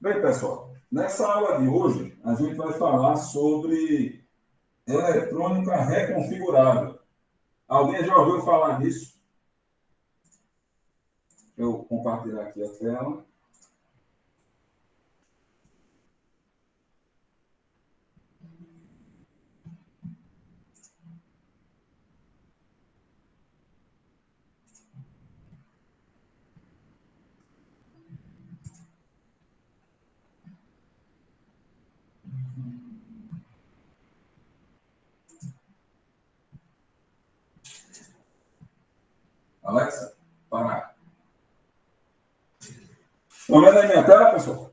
Bem, pessoal, nessa aula de hoje, a gente vai falar sobre eletrônica reconfigurável. Alguém já ouviu falar nisso? Eu compartilhar aqui a tela. Alexa, parar. Estão vendo aí minha tela, pessoal?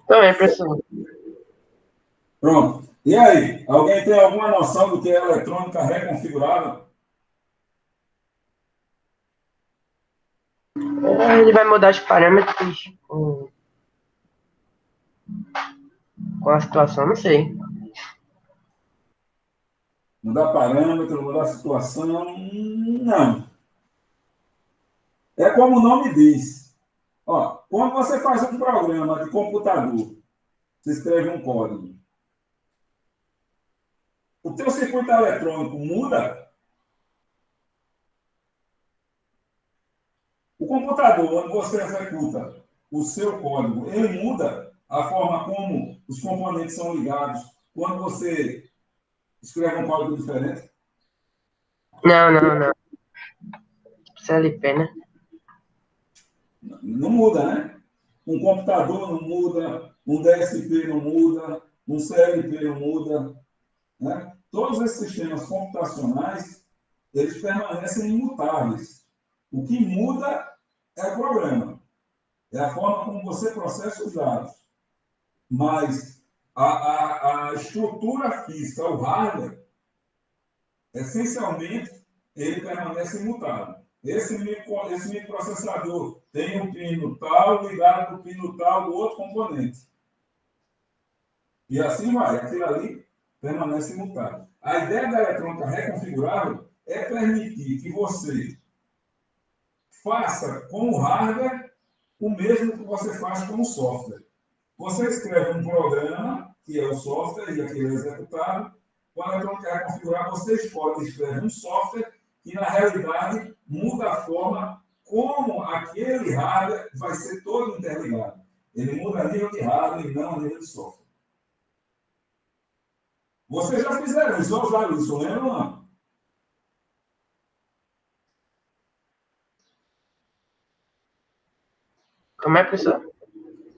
Também, professor. Pronto. E aí, alguém tem alguma noção do que é eletrônica reconfigurável? Ele vai mudar os parâmetros com a situação, não sei. Mudar parâmetro, mudar situação? Não. É como o nome diz. Ó, quando você faz um programa de computador, você escreve um código. O teu circuito eletrônico muda? O computador, onde você executa o seu código, ele muda a forma como os componentes são ligados quando você escreve um código diferente? Não. CLP, né? Não muda, né? Um computador não muda, um DSP não muda, um CLP não muda, né? Todos esses sistemas computacionais, eles permanecem imutáveis. O que muda é o programa, é a forma como você processa os dados. Mas a estrutura física, o hardware, essencialmente, ele permanece imutável. Esse microprocessador tem um pino tal ligado com o pino tal do outro componente. E assim vai, aquilo ali permanece imutável. A ideia da eletrônica reconfigurável é permitir que você faça com o hardware o mesmo que você faz com o software. Você escreve um programa, que é o software, e aquele é executado. Quando a eletrônica é configurada, você escreve um software que, na realidade, muda a forma como aquele hardware vai ser todo interligado. Ele muda a nível de hardware e não a nível de software. Vocês já fizeram isso, já usaram isso, lembra ou não? Como é, professor?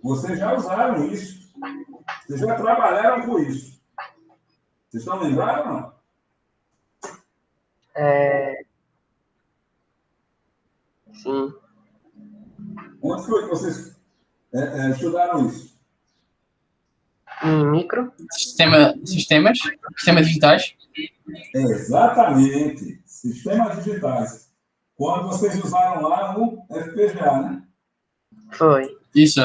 Vocês já usaram isso. Vocês já trabalharam com isso. Vocês estão lembrados ou não? Sim. Onde foi que vocês estudaram isso? Em micro? Sistemas digitais. Exatamente. Sistemas digitais. Quando vocês usaram lá o FPGA, né? Foi. Isso.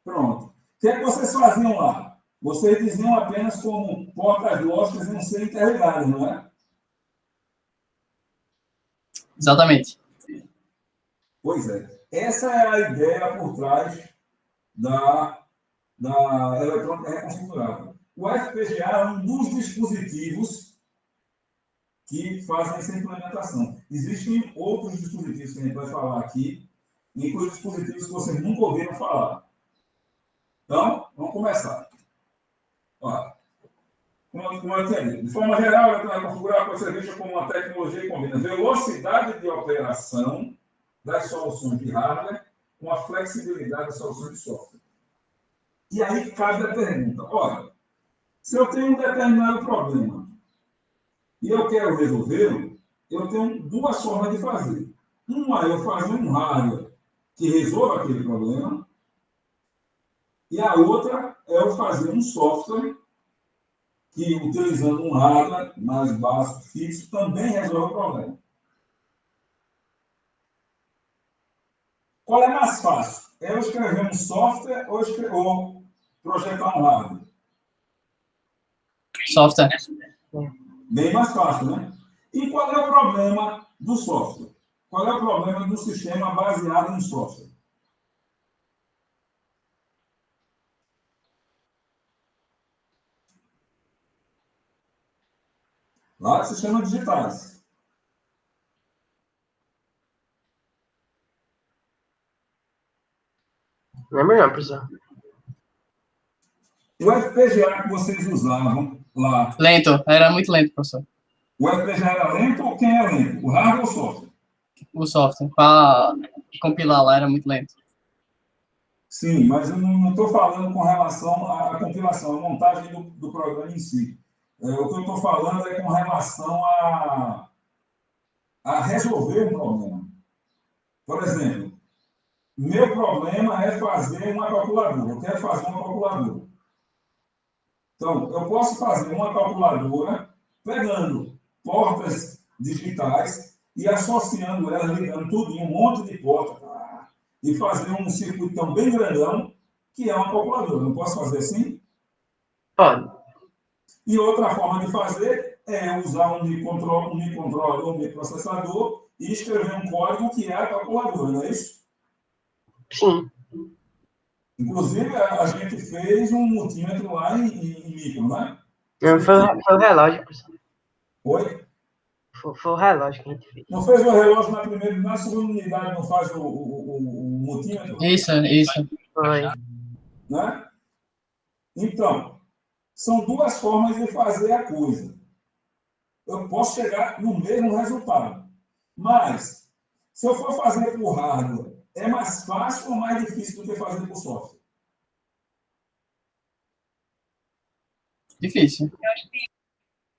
Pronto. O que é que vocês faziam lá? Vocês diziam apenas como portas lógicas iam ser interligadas, não é? Exatamente. Pois é. Essa é a ideia por trás da eletrônica reconfigurável. O FPGA é um dos dispositivos que fazem essa implementação. Existem outros dispositivos que a gente vai falar aqui, inclusive dispositivos que vocês nunca ouviram falar. Então, vamos começar. Ó, como eu tinha dito, de forma geral, a eletrônica configurável pode ser vista como uma tecnologia que combina velocidade de operação das soluções de hardware com a flexibilidade das soluções de software. E aí cabe a pergunta, olha, se eu tenho um determinado problema e eu quero resolvê-lo, eu tenho duas formas de fazer. Uma é eu fazer um hardware que resolva aquele problema, e a outra é eu fazer um software que, utilizando um hardware mais básico, fixo, também resolve o problema. Qual é mais fácil? É eu escrever um software ou projetar um hardware? Software. Bem mais fácil, né? E qual é o problema do software? Qual é o problema do sistema baseado em software? Vários sistemas digitais. Lembro não, professor. O FPGA que vocês usavam lá, Lento, era muito lento, professor. o FPGA era lento ou quem é lento? O hardware ou o software? O software, para compilar lá, era muito lento. Sim, mas eu não estou falando com relação à compilação, à montagem do programa em si. O que eu estou falando é com relação a resolver um problema. Por exemplo, meu problema é fazer uma calculadora. Eu quero fazer uma calculadora. Então, eu posso fazer uma calculadora pegando portas digitais e associando elas, ligando tudo em um monte de portas, e fazer um circuitão bem grandão, que é uma calculadora. Não posso fazer assim? Pode. E outra forma de fazer é usar um microcontrolador, um microprocessador e escrever um código que é a calculadora, não é isso? Sim. Inclusive, a gente fez um multímetro lá em micro, né? Não, foi o relógio, professor. Oi? Foi o relógio que a gente fez. Não fez o relógio na primeira, na segunda unidade, não faz o multímetro? Isso. Foi. Né? Então, são duas formas de fazer a coisa. Eu posso chegar no mesmo resultado. Mas, se eu for fazer por hardware, é mais fácil ou mais difícil do que fazer por software? Difícil.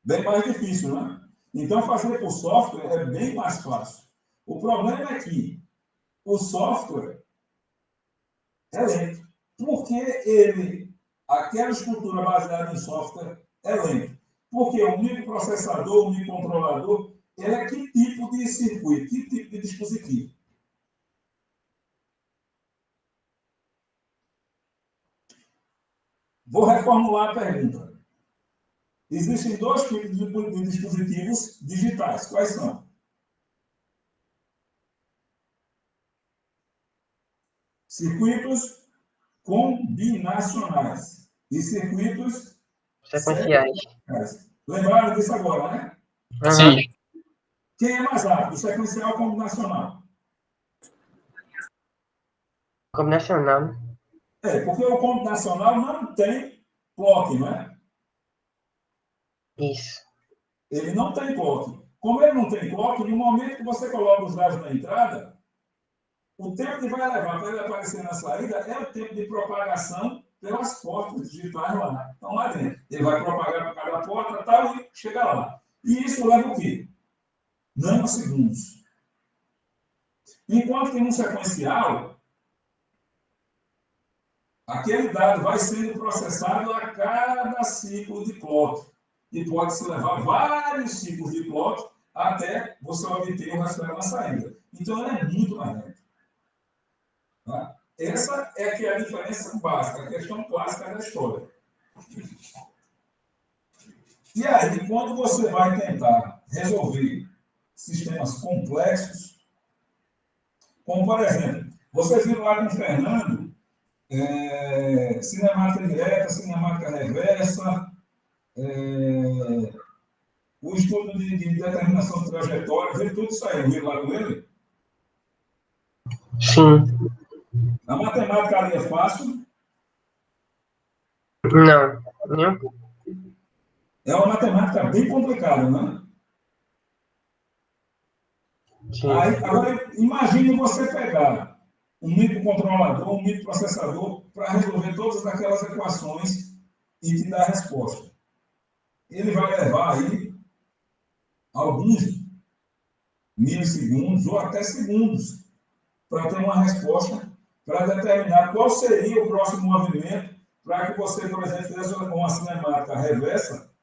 Bem mais difícil, né? Então, fazer por software é bem mais fácil. O problema é que o software é lento. Porque aquela estrutura baseada em software é lenta. Porque o microprocessador, o microcontrolador, ele é que tipo de circuito, que tipo de dispositivo? Vou reformular a pergunta. Existem dois tipos de dispositivos digitais. Quais são? Circuitos combinacionais e circuitos Sequenciais. sequenciais. Lembraram disso agora, né? Sim. Quem é mais rápido, sequencial ou combinacional? Combinacional. Porque o combinacional não tem clock, não é? Isso. Ele não tem clock. Como ele não tem clock, no momento que você coloca os dados na entrada, o tempo que vai levar para ele aparecer na saída é o tempo de propagação pelas portas digitais lá. Então, lá dentro. Ele vai propagar para cada porta tal, e chega lá. E isso leva o quê? Nanosegundos. Enquanto que no sequencial, aquele dado vai sendo processado a cada ciclo de clock. E pode se levar vários ciclos de clock até você obter o resultado na saída. Então, ele é muito mais lento. Tá? Essa é que é a diferença básica, a questão clássica da história. E aí, quando você vai tentar resolver sistemas complexos, como, por exemplo, vocês viram lá com o Fernando, cinemática direta, cinemática reversa, o estudo de determinação de trajetória, viu tudo isso aí, viu lá com ele? Sim. A matemática ali é fácil, Não. Nem um pouco. é uma matemática bem complicada, né? Sim. Aí, agora, imagine você pegar um microcontrolador, um microprocessador, para resolver todas aquelas equações e te dar a resposta. Ele vai levar aí alguns milissegundos ou até segundos para ter uma resposta para determinar qual seria o próximo movimento para que você, por exemplo, fizesse uma cinemática reversa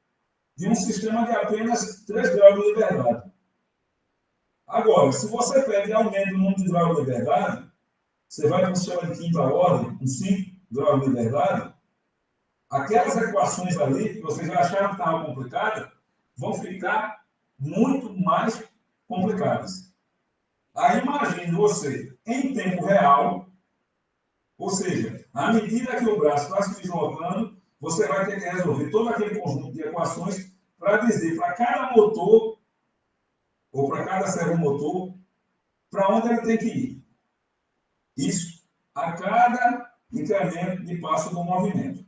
de um sistema de apenas 3 graus de liberdade. Agora, se você pede e aumenta o número de graus de liberdade, você vai para um sistema de quinta ordem, com 5 graus de liberdade, aquelas equações ali, que vocês já acharam que estavam complicadas, vão ficar muito mais complicadas. Aí imagine você, em tempo real, ou seja, à medida que o braço vai se deslocando, você vai ter que resolver todo aquele conjunto de equações para dizer para cada motor, ou para cada servomotor, para onde ele tem que ir. Isso a cada incremento de passo do movimento.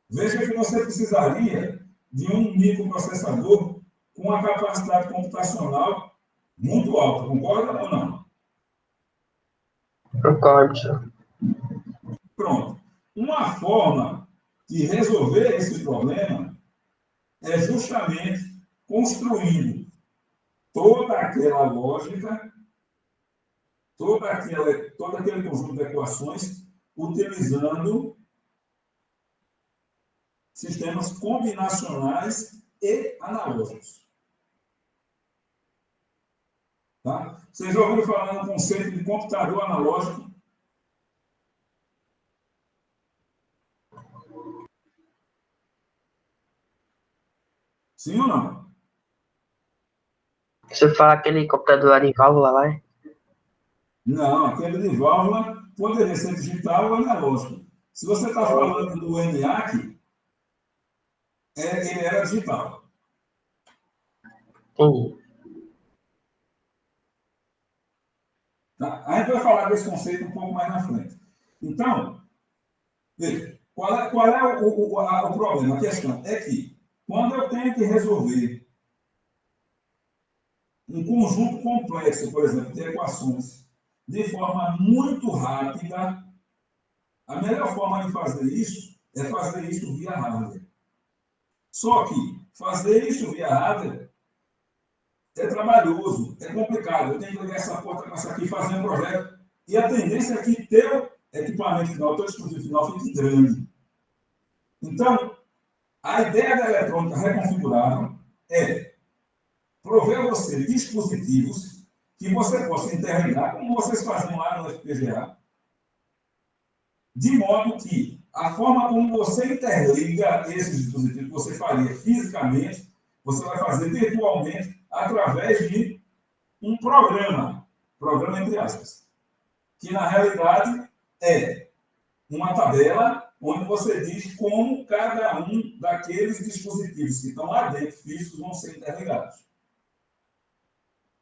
Veja que você precisaria de um microprocessador com uma capacidade computacional muito alta. Concorda ou não? Concordo, senhor. Pronto. Uma forma de resolver esse problema é justamente construindo toda aquela lógica, todo aquele conjunto de equações, utilizando sistemas combinacionais e analógicos. Tá? Vocês já ouviram falar no conceito de computador analógico? Sim ou não? Você fala aquele computador lá de válvula lá, é? Não, aquele de válvula poderia ser digital ou analógico. Se você está falando do ENIAC, ele era digital. Entendi. Tá? A gente vai falar desse conceito um pouco mais na frente. Então, veja, qual é o problema? A questão é que, quando eu tenho que resolver um conjunto complexo, por exemplo, de equações, de forma muito rápida, a melhor forma de fazer isso é fazer isso via hardware. Só que fazer isso via hardware é trabalhoso, é complicado. Eu tenho que ligar essa porta com essa aqui, fazer um projeto. E a tendência é que teu equipamento final, teu dispositivo final, fique grande. Então, a ideia da eletrônica reconfigurável é prover você dispositivos que você possa interligar, como vocês faziam lá no FPGA, de modo que a forma como você interliga esses dispositivos que você faria fisicamente, você vai fazer virtualmente através de um programa entre aspas, que na realidade é uma tabela onde você diz como cada um daqueles dispositivos que estão lá dentro, físicos, vão ser interligados.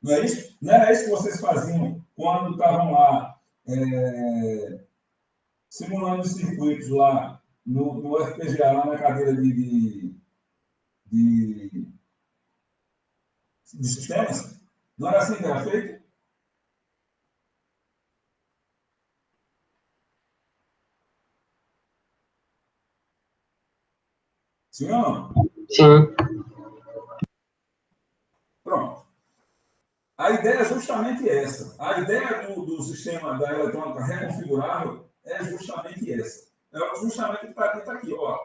Não é isso? Não era isso que vocês faziam quando estavam lá simulando os circuitos lá no FPGA, lá na cadeira de sistemas? Não era assim que era feito? Sim ou não? Sim. Pronto. A ideia é justamente essa. A ideia do sistema da eletrônica reconfigurável é justamente essa. É justamente o que está dito aqui. Ó.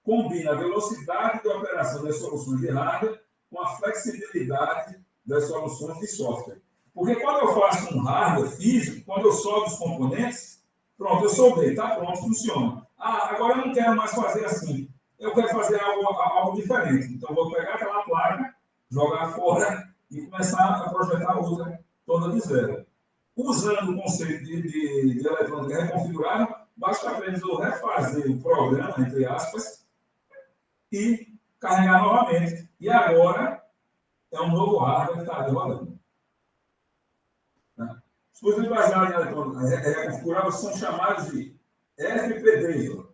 Combina a velocidade de operação das soluções de hardware com a flexibilidade das soluções de software. Porque quando eu faço um hardware físico, quando eu soldo os componentes, pronto, eu soldei, está pronto, funciona. Ah, agora eu não quero mais fazer assim. Eu quero fazer algo diferente. Então, eu vou pegar aquela placa, jogar fora e começar a projetar outra toda de zero. Usando o conceito de eletrônica reconfigurável, basta apenas eu refazer o programa, entre aspas, e carregar novamente. E agora é um novo hardware que está ali rodando. Tá? Os dispositivos baseados em eletrônica reconfigurável são chamados de FPDs,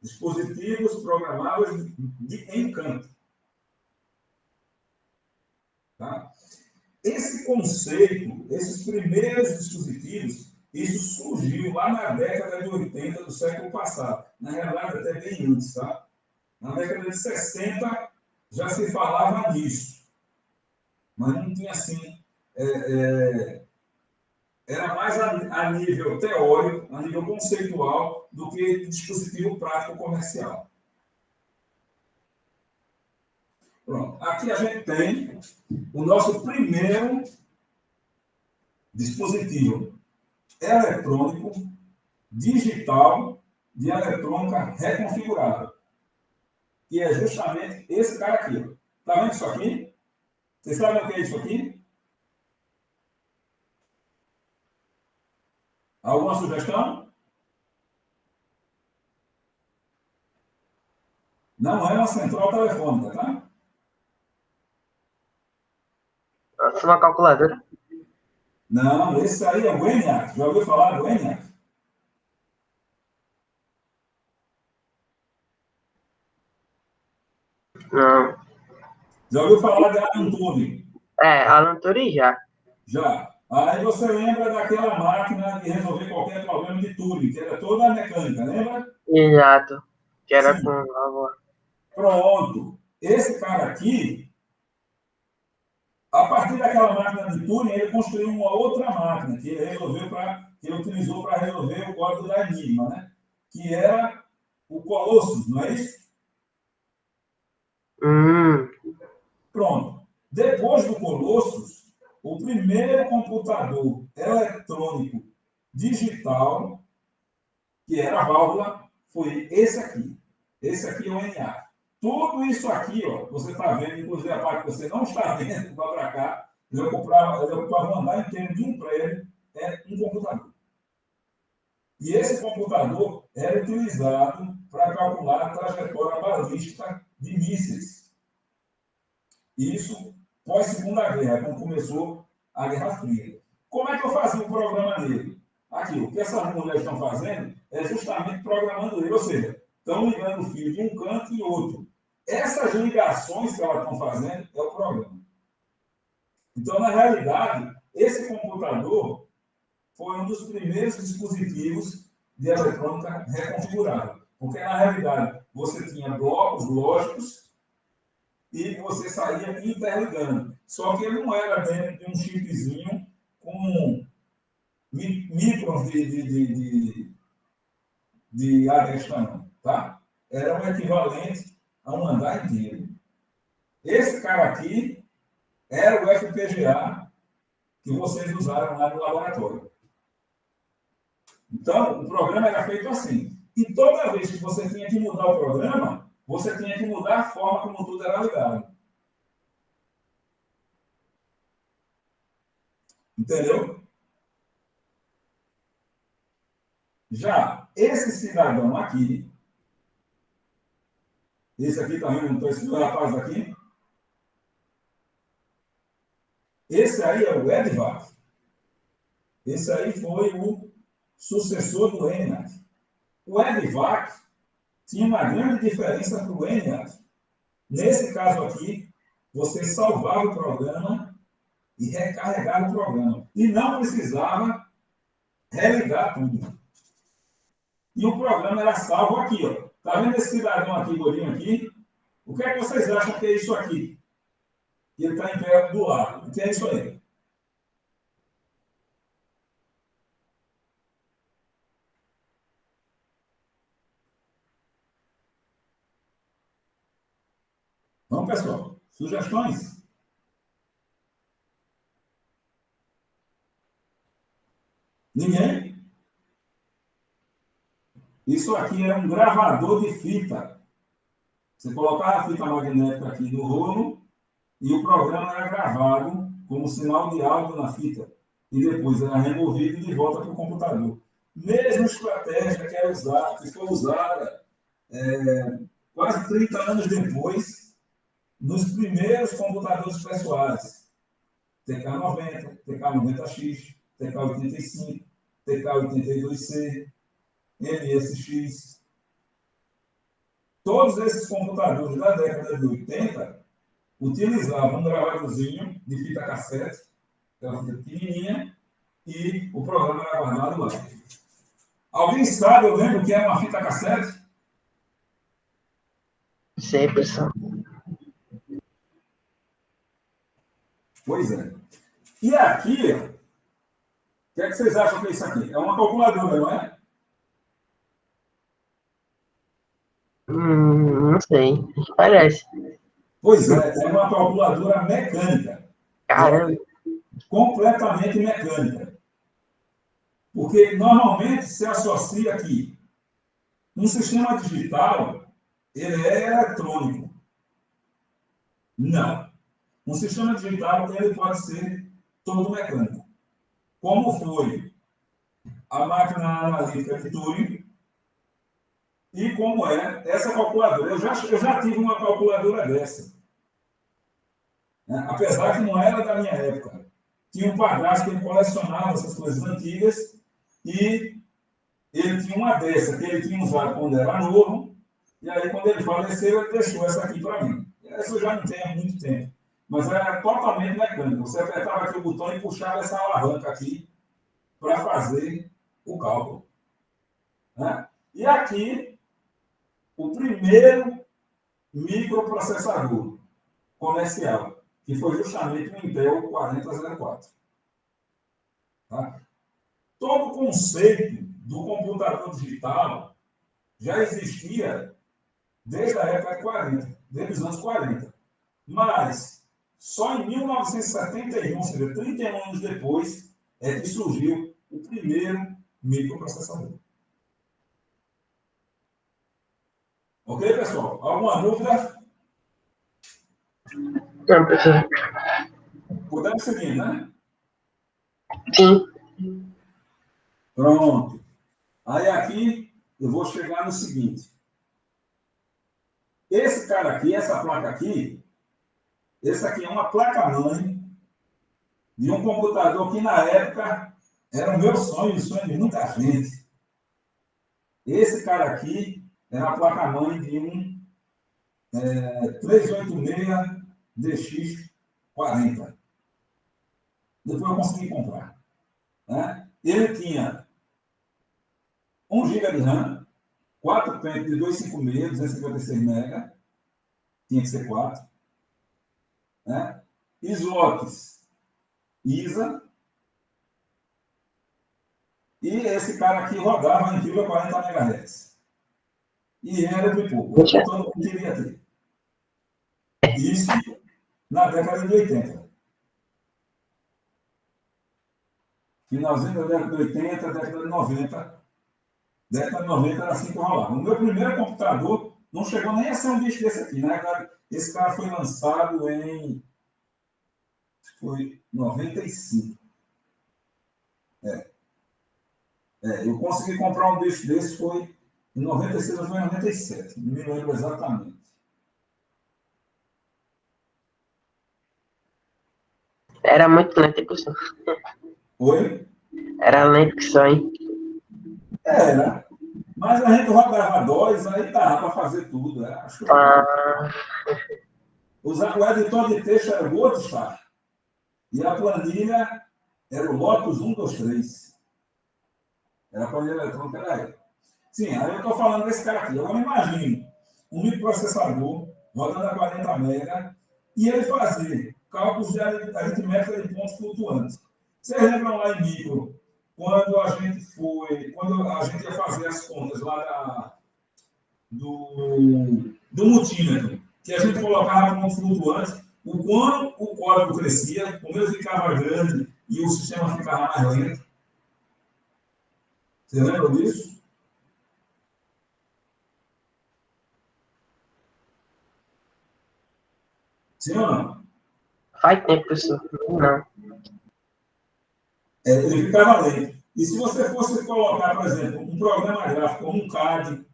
dispositivos programáveis em campo. Tá? Esse conceito, esses primeiros dispositivos, isso surgiu lá na década de 80 do século passado. Na realidade, até bem antes, tá? Na década de 60 já se falava nisso. Mas não tinha assim. Era mais a nível teórico, a nível conceitual, do que dispositivo prático comercial. Pronto. Aqui a gente tem o nosso primeiro dispositivo eletrônico digital de eletrônica reconfigurável, que é justamente esse cara aqui. Está vendo isso aqui? Vocês sabem o que é isso aqui? Alguma sugestão? Não é uma central telefônica, tá? Passa uma calculadora. Não, esse aí é o ENIAC. Já ouviu falar do ENIAC? Não. Já ouviu falar de Alan Turing? Alan Turing já. Já. Aí você lembra daquela máquina de resolver qualquer problema de Turing, que era toda mecânica, lembra? Exato. Que era com Sim. água. Pronto. Esse cara aqui, a partir daquela máquina de Turing, ele construiu uma outra máquina que ele utilizou para resolver o código da Enigma, né? Que era o Colossus, não é isso? Hum. Pronto. Depois do Colossus, o primeiro computador eletrônico digital, que era a válvula, foi esse aqui. Esse aqui é o NA. Tudo isso aqui, ó, você está vendo, inclusive a parte que você não está vendo, vai para cá, ele ocupava um andar inteiro de um prédio, é um computador. E esse computador era utilizado para calcular a trajetória balística de mísseis. Isso pós-Segunda Guerra, quando começou a Guerra Fria. Como é que eu fazia o programa dele? Aqui, o que essas mulheres estão fazendo é justamente programando ele, ou seja, estão ligando o fio de um canto e outro. Essas ligações que elas estão fazendo é o programa. Então, na realidade, esse computador foi um dos primeiros dispositivos de eletrônica reconfigurável. Porque, na realidade, você tinha blocos lógicos e você saía interligando. Só que ele não era dentro de um chipzinho com microns de área extra, não. Tá? Era um equivalente a um andar inteiro. Esse cara aqui era o FPGA que vocês usaram lá no laboratório. Então, o programa era feito assim. E toda vez que você tinha que mudar o programa, você tinha que mudar a forma como tudo era ligado. Entendeu? Já esse cidadão aqui, esse aqui está vendo, então, esse rapaz aqui, esse aí é o Edvard. Esse aí foi o sucessor do ENIAC. O Edvard tinha uma grande diferença para o ENIAC. Nesse caso aqui, você salvava o programa e recarregava o programa. E não precisava religar tudo. E o programa era salvo aqui, ó. Tá vendo esse cidadão aqui, gordinho aqui? O que é que vocês acham que é isso aqui? E ele está em pé do lado. O que é isso aí? Vamos, pessoal. Sugestões? Ninguém? Isso aqui é um gravador de fita. Você colocava a fita magnética aqui no rolo e o programa era gravado como sinal de áudio na fita. E depois era removido de volta para o computador. Mesma estratégia que, que foi usada quase 30 anos depois nos primeiros computadores pessoais. TK-90, TK-90X, TK-85, TK-82C, MSX. Todos esses computadores da década de 80 utilizavam um gravadorzinho de fita cassete, aquela fita pequenininha, e o programa era guardado lá. Alguém sabe, eu lembro que era uma fita cassete? Sei, pessoal. Pois é. E aqui, o que é que vocês acham que é isso aqui? É uma calculadora, não é? Não sei. Parece. Pois é uma calculadora mecânica. Caramba. Completamente mecânica. Porque normalmente se associa aqui um sistema digital, ele é eletrônico. Não. Um sistema digital ele pode ser todo mecânico. Como foi a máquina analítica de Turing e como é essa calculadora. Eu já tive uma calculadora dessa. né? Apesar que não era da minha época. Tinha um padrasto que ele colecionava essas coisas antigas e ele tinha uma dessa que ele tinha usado quando era novo, e aí quando ele faleceu, ele deixou essa aqui para mim. Essa eu já não tenho há muito tempo. Mas era totalmente mecânica. Você apertava aqui o botão e puxava essa alavanca aqui para fazer o cálculo, né? E aqui, o primeiro microprocessador comercial, que foi justamente o Intel 4004. Tá? Todo o conceito do computador digital já existia desde a época de 40, desde os anos 40. Mas só em 1971, ou seja, 31 anos depois, é que surgiu o primeiro microprocessador. Ok, pessoal? Alguma dúvida? Não, professor. Podemos seguir, né? Sim. Pronto. Aí aqui eu vou chegar no seguinte. Esse cara aqui, essa placa aqui, essa aqui é uma placa-mãe de um computador que na época era o meu sonho, o sonho de muita gente. Esse cara aqui era a placa-mãe de um 386DX40. Depois eu consegui comprar, né? Ele tinha 1 GB de RAM, 4 pentes de 256, 256 MB, tinha que ser 4, né? Slots ISA, e esse cara aqui rodava em fibra 40 MHz. E era o pipoco, era o que todo mundo queria ter. Isso na década de 80. Finalzinho da década de 80, década de 90. Década de 90 era assim que rolava. O meu primeiro computador não chegou nem a ser um bicho desse aqui. Na verdade, esse cara foi lançado em 95. Eu consegui comprar um bicho desse, foi em 96 ou foi em 97. Não me lembro exatamente. Era muito lento, hein, professor? Foi? Era lento que só, hein? Era. Mas a gente rodava DOS, aí dava para fazer tudo. Acho que Ah, o editor de texto era o WordStar. E a planilha era o Lotus 1, 2, 3. Era a planilha eletrônica da época. Sim, aí eu estou falando desse cara aqui. Agora imagine um microprocessador rodando a 40 MB e ele fazia cálculos de aritmética de pontos flutuantes. Vocês lembram lá em micro, quando a gente ia fazer as contas lá do multímetro, que a gente colocava pontos flutuantes, o quanto o código crescia, como ele ficava grande e o sistema ficava mais lento. Você lembra disso? Sim ou não? faz tempo, professor. Não. Ele ficava lento. E se você fosse colocar, por exemplo, um programa gráfico como um CAD,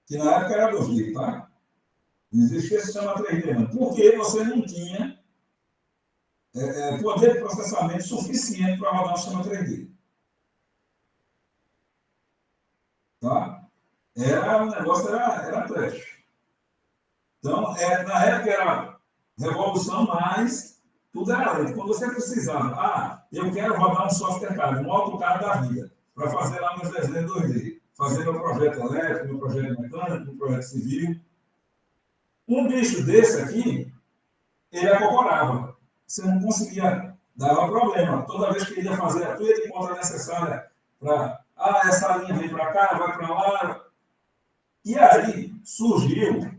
que na época era 2D, tá? Não existia esse sistema 3D, não. Porque você não tinha poder de processamento suficiente para rodar um sistema 3D. Tá? O negócio era trash. Então, na época era revolução, mas tudo era lento. Quando você precisava, eu quero rodar um software CAD, um AutoCAD da vida, para fazer lá meus desenhos 2D, fazer meu projeto elétrico, meu projeto mecânico, meu projeto civil. Um bicho desse aqui, ele acocorava. Você não conseguia, dava problema. Toda vez que ele ia fazer a tua de conta necessária para, essa linha vem para cá, vai para lá. E aí surgiu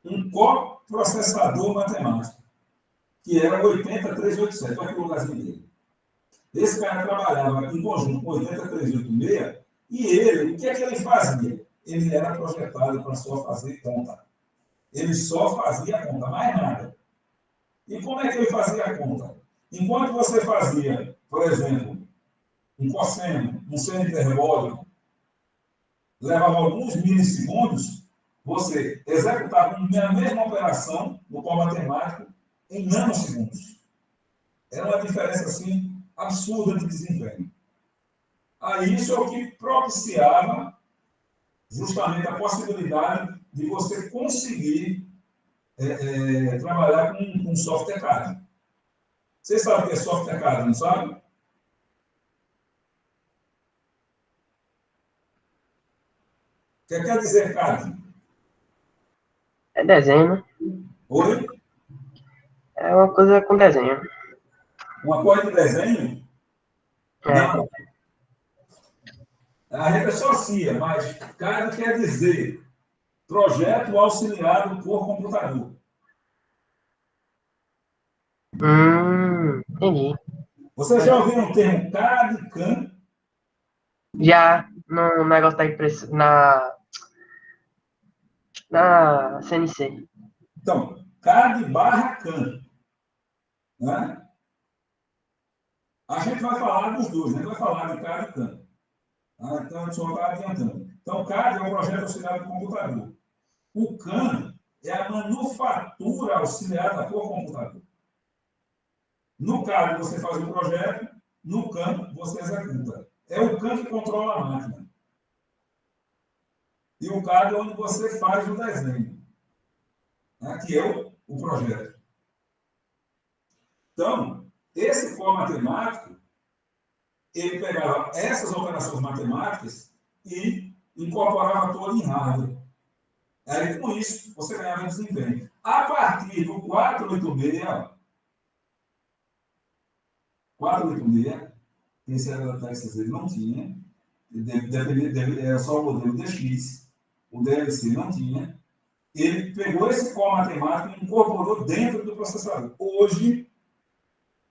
um coprocessador matemático, que era o 80387, olha que lugarzinho dele. Esse cara trabalhava em conjunto com o 80386, e ele, o que é que ele fazia? Ele era projetado para só fazer conta. Ele só fazia conta, mais nada. E como é que ele fazia a conta? Enquanto você fazia, por exemplo, um cosseno, um seno hiperbólico, levava alguns milissegundos, você executar a mesma operação no polo matemático em nanosegundos. É uma diferença, assim, absurda de desempenho. Aí isso é o que propiciava justamente a possibilidade de você conseguir trabalhar com software CAD. Você sabe o que é software CAD, não sabe? O que quer dizer CAD? É desenho, né? Oi? É uma coisa com desenho. Uma coisa de desenho? É. Não. A gente associa, mas CAD quer dizer projeto auxiliado por computador. Entendi. Você já ouviu o termo CAD, CAM? Já no negócio da impressão, na CNC. Então, CAD barra CAM. Né? A gente vai falar dos dois, a gente vai falar de CAD e CAM. Então, a gente só está adiantando. Então, o CAD é um projeto auxiliado por computador. O CAM é a manufatura auxiliada por computador. No CAD, você faz o projeto, no CAM, você executa. É o CAM que controla a máquina. E o CAD é onde você faz o desenho, né, que é o projeto. Então, esse core matemático, ele pegava essas operações matemáticas e incorporava todo em hardware. Aí, com isso, você ganhava desempenho. A partir do 486, esse era da Texas, ele não tinha, era só o modelo DX, o DLC não tinha. Ele pegou esse core matemático e incorporou dentro do processador. Hoje,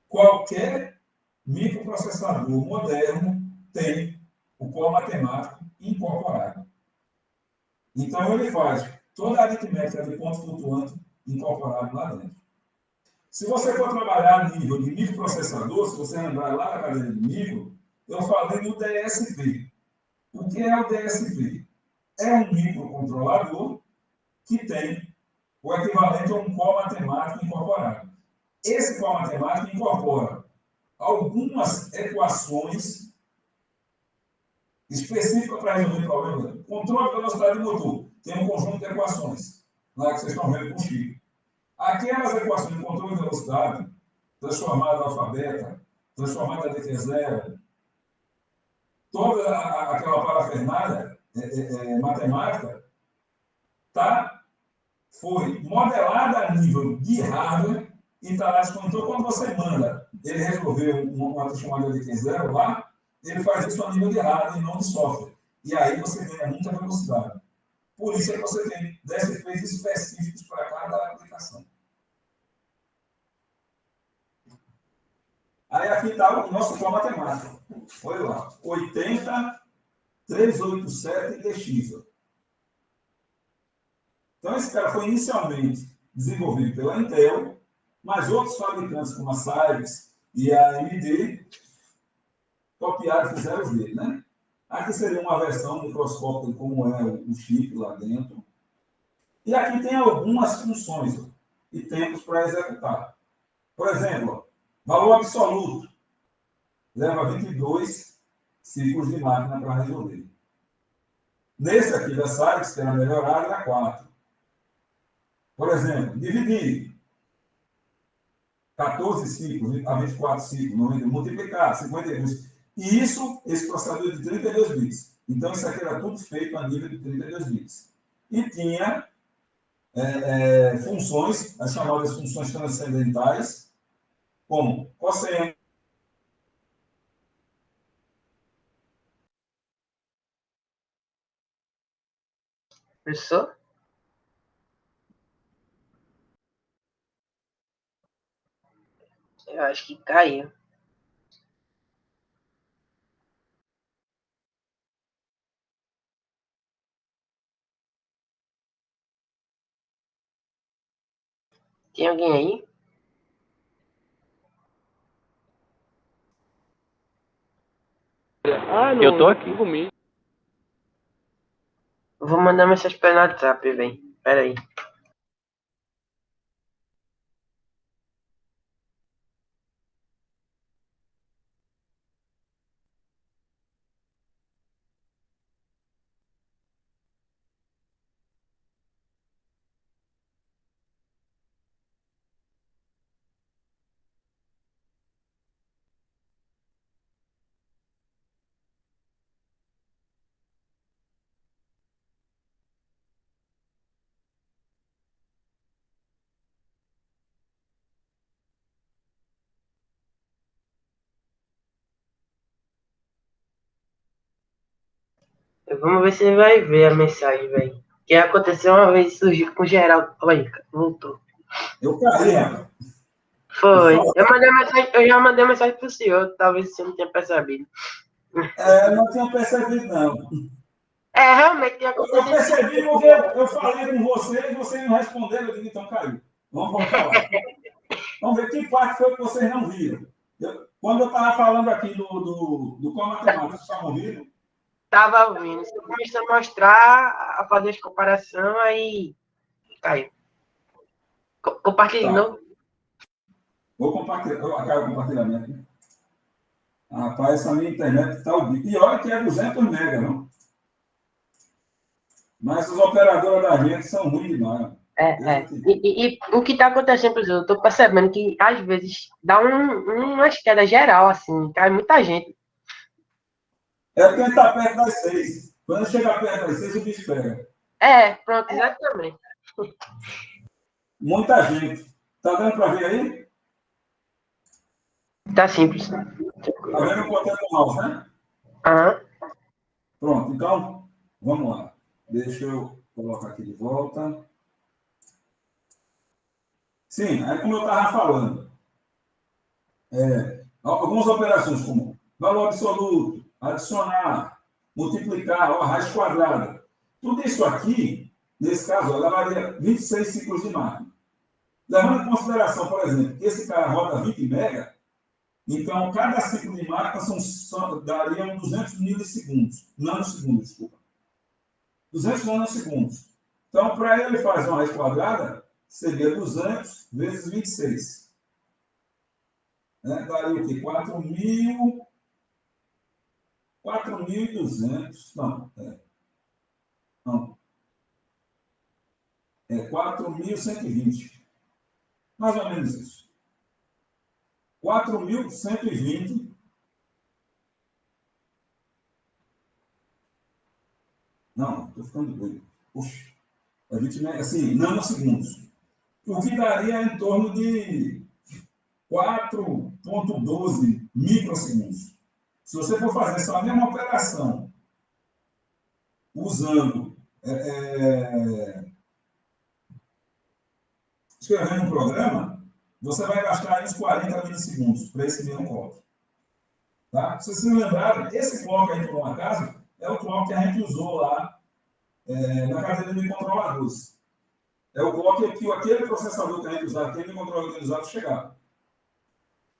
qualquer microprocessador moderno tem o core matemático incorporado. Então, ele faz toda a aritmética de ponto flutuante incorporado lá dentro. Se você for trabalhar a nível de microprocessador, se você lembrar lá na cadeira de micro, eu falei do DSP. O que é o DSP? É um microcontrolador que tem o equivalente a um core matemático incorporado. Esse core matemático incorpora algumas equações específicas para resolver problemas. Controle de velocidade do motor. Tem um conjunto de equações, lá que vocês estão vendo com o Chico. Aquelas equações de controle de velocidade, transformada em alfabeta, transformada em DT0, toda aquela parafernália matemática, foi modelada a nível de hardware e está lá disponível. Então, quando você manda ele resolver uma chamada DT0 lá, ele faz isso a nível de hardware e não de software. E aí você ganha muita velocidade. Por isso é que você tem DSPs específicos para cada aplicação. Aí aqui está o nosso core matemático. Olha lá, 80387 DX. Então, esse cara foi inicialmente desenvolvido pela Intel, mas outros fabricantes, como a Cyrix e a AMD, copiaram e fizeram os dele, né? Aqui seria uma versão microscópica, como é o chip lá dentro. E aqui tem algumas funções e tempos para executar. Por exemplo, valor absoluto leva 22 ciclos de máquina para resolver. Nesse aqui da Cyrix, que era melhorado, era 4. Por exemplo, dividir 14 ciclos a 24 ciclos, multiplicar 52. E isso, esse processador de 32 bits. Então, isso aqui era tudo feito a nível de 32 bits. E tinha funções, as chamadas funções transcendentais, como cosseno. Professor? Eu acho que caiu. Tem alguém aí? Ah, não, eu tô aqui comigo. Vou mandar mensagem pelo WhatsApp, velho. Pera aí. Vamos ver se ele vai ver a mensagem, velho. Que aconteceu uma vez, surgiu com geral. Olha aí, voltou. Eu caí, rapaz. Foi. Eu já mandei mensagem pro senhor, talvez o senhor não tenha percebido. Não tinha percebido, não. Realmente tinha Eu acontecido. percebi porque eu falei com você e você não respondeu. Eu digo, então caiu. Vamos voltar lá. Vamos ver que parte foi que vocês não viram. Quando eu estava falando aqui do qual matemática, vocês estavam ouvindo? Tava ouvindo. Você começou a mostrar, a fazer as comparações, aí caiu. Compartilhe de Tá. novo. Vou compartilhar. Acaba o compartilhamento. Né? Rapaz, essa minha internet está o bico. E olha que é 200 mega, não? Mas as operadoras da gente são ruins demais. E o que está acontecendo, por exemplo, eu estou percebendo que às vezes dá umas quedas geral, assim, cai muita gente. É porque a gente está perto das 6. Quando chegar perto das 6, o bicho pega. Pronto, exatamente. Muita gente. Tá dando para ver aí? Tá simples. Tá vendo o botão do mouse, né? Aham. Pronto, então, vamos lá. Deixa eu colocar aqui de volta. Sim, aí como eu estava falando, algumas operações como valor absoluto, adicionar, multiplicar, raiz quadrada. Tudo isso aqui, nesse caso, levaria 26 ciclos de máquina. Levando em consideração, por exemplo, que esse cara roda 20 mega, então cada ciclo de máquina daria 200 milissegundos, nanosegundos, desculpa. 200 nanosegundos. Então, para ele fazer uma raiz quadrada, seria 200 vezes 26. Né? Daria o quê? 4.200. Não. É 4.120. Mais ou menos isso. 4.120. Não, estou ficando doido. Puxa. É 20, assim, nanosegundos. O que daria em torno de 4,12 microsegundos. Se você for fazer essa mesma operação usando, escrevendo um programa, você vai gastar aí uns 40 milissegundos para esse mesmo clock. Tá? Se vocês se lembrarem, esse clock aí, por um acaso, é o clock que a gente usou lá na cadeira de controladores. É o clock que aquele processador que a gente usava, aquele controlador que a gente usava, chegava.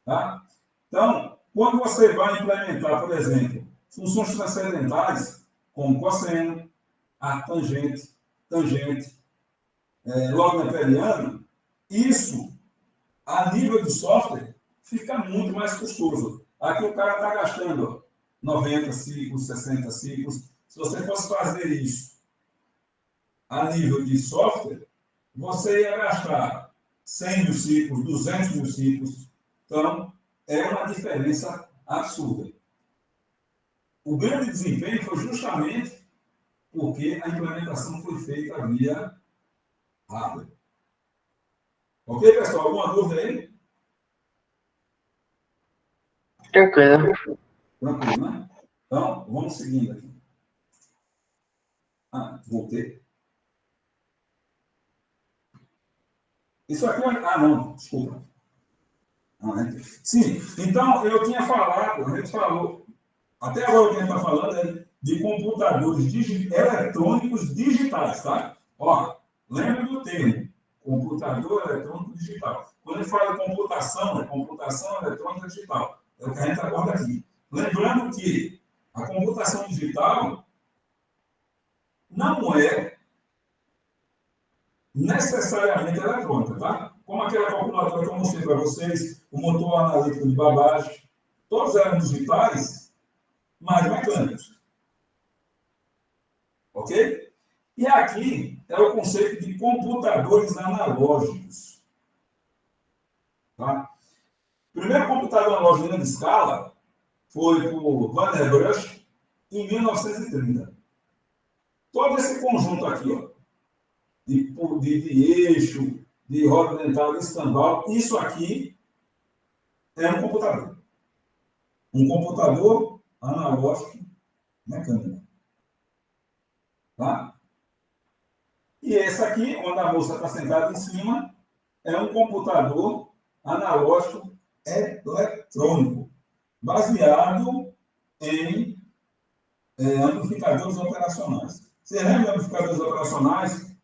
Tá? Então, quando você vai implementar, por exemplo, funções transcendentais, como cosseno, tangente, log neperiano, isso, a nível de software, fica muito mais custoso. Aqui o cara está gastando 90 ciclos, 60 ciclos. Se você fosse fazer isso a nível de software, você ia gastar 100 mil ciclos, 200 mil ciclos. Então, é uma diferença absurda. O grande desempenho foi justamente porque a implementação foi feita via hardware. Ok, pessoal? Alguma dúvida aí? Tranquilo. Tranquilo, né? Então, vamos seguindo aqui. Voltei. Isso aqui é... não, desculpa. Sim, então eu tinha falado, a gente falou, até agora o que a gente está falando é de computadores eletrônicos digitais, tá? Ó, lembra do termo, computador eletrônico digital. Quando a gente fala de computação, é computação eletrônica digital. É o que a gente aborda aqui. Lembrando que a computação digital, não é necessariamente eletrônica, tá? Como aquela calculadora que eu mostrei para vocês, o motor analítico de Babbage, todos eram digitais, mas mecânicos. Ok? E aqui é o conceito de computadores analógicos. Tá? O primeiro computador analógico de grande escala foi por Vannevar Bush em 1930. Todo esse conjunto aqui, ó, de eixo, de roda dentada, de escambau, isso aqui é um computador. Um computador analógico mecânico. Tá? E esse aqui, onde a moça está sentada em cima, é um computador analógico eletrônico, baseado em amplificadores operacionais. Você lembra de amplificadores operacionais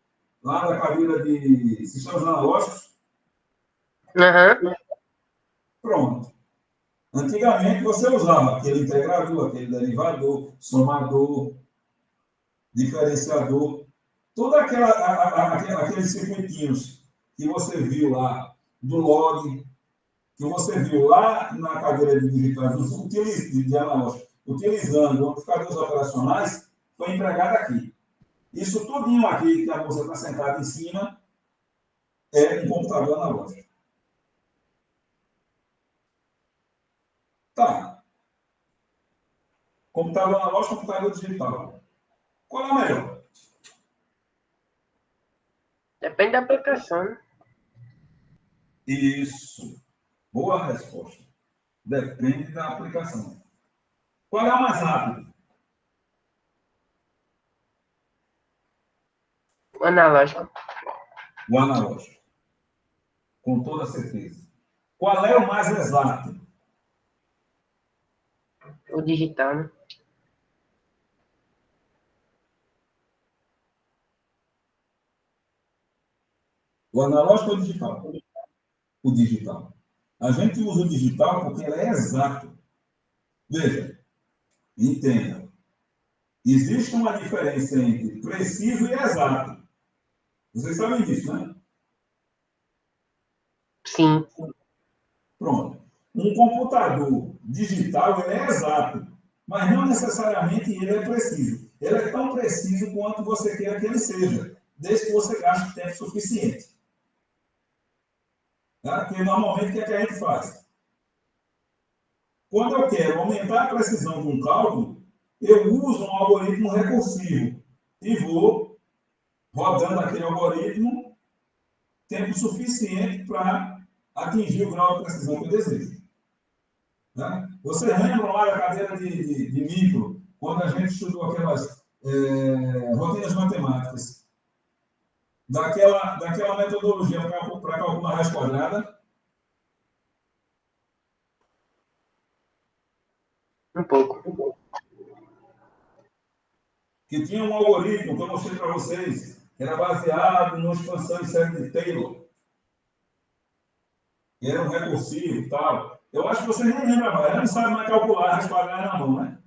lá da cadeira de sistemas analógicos? Uhum. Pronto. Antigamente você usava aquele integrador, aquele derivador, somador, diferenciador, todos aqueles circuitinhos que você viu lá do log, que você viu lá na cadeira de digitais de analógico, utilizando amplificadores operacionais, foi empregado aqui. Isso tudinho aqui que a moça está sentada em cima é um computador analógico. Tá. Computador analógico, computador digital. Qual é o melhor? Depende da aplicação, né? Isso. Boa resposta. Depende da aplicação. Qual é o mais rápido? O analógico. O analógico. Com toda certeza. Qual é o mais exato? O digital, né? O analógico ou o digital? O digital. A gente usa o digital porque ele é exato. Veja, entenda. Existe uma diferença entre preciso e exato. Vocês sabem disso, né? Sim. Pronto. Um computador digital ele é exato, mas não necessariamente ele é preciso. Ele é tão preciso quanto você queira que ele seja, desde que você gaste tempo suficiente. Tá? Porque normalmente o que é que a gente faz? Quando eu quero aumentar a precisão de um cálculo, eu uso um algoritmo recursivo e vou rodando aquele algoritmo tempo suficiente para atingir o grau de precisão que eu desejo. Né? Vocês lembram lá da cadeira de micro, quando a gente estudou aquelas rotinas matemáticas, daquela metodologia para calcular raiz quadrada? Um pouco. Que tinha um algoritmo que eu mostrei para vocês, que era baseado numa expansão em série de Taylor. Que era um recursivo e tal. Eu acho que vocês nem lembram mais. Ela não sabe mais calcular raiz quadrada na mão, né?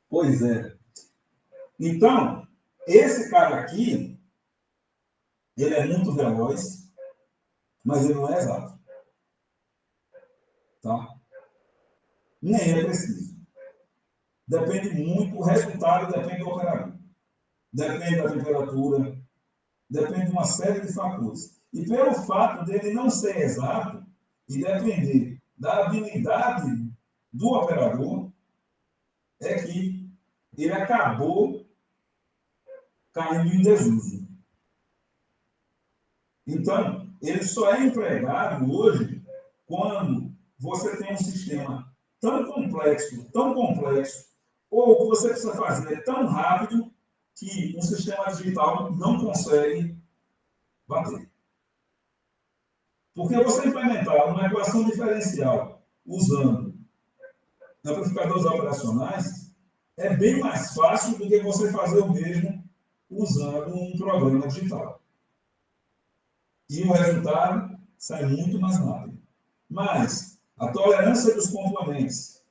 Pois é. Então, esse cara aqui, ele é muito veloz, mas ele não é exato. Tá? Nem é preciso. Depende muito, o resultado depende do operador. Depende da temperatura, depende de uma série de fatores. E pelo fato dele não ser exato e depender da habilidade do operador, é que ele acabou caindo em desuso. Então, ele só é empregado hoje quando você tem um sistema tão complexo, ou que você precisa fazer tão rápido que um sistema digital não consegue bater. Porque você implementar uma equação diferencial usando amplificadores operacionais é bem mais fácil do que você fazer o mesmo usando um programa digital. E o resultado sai muito mais rápido. Mas a tolerância dos componentes,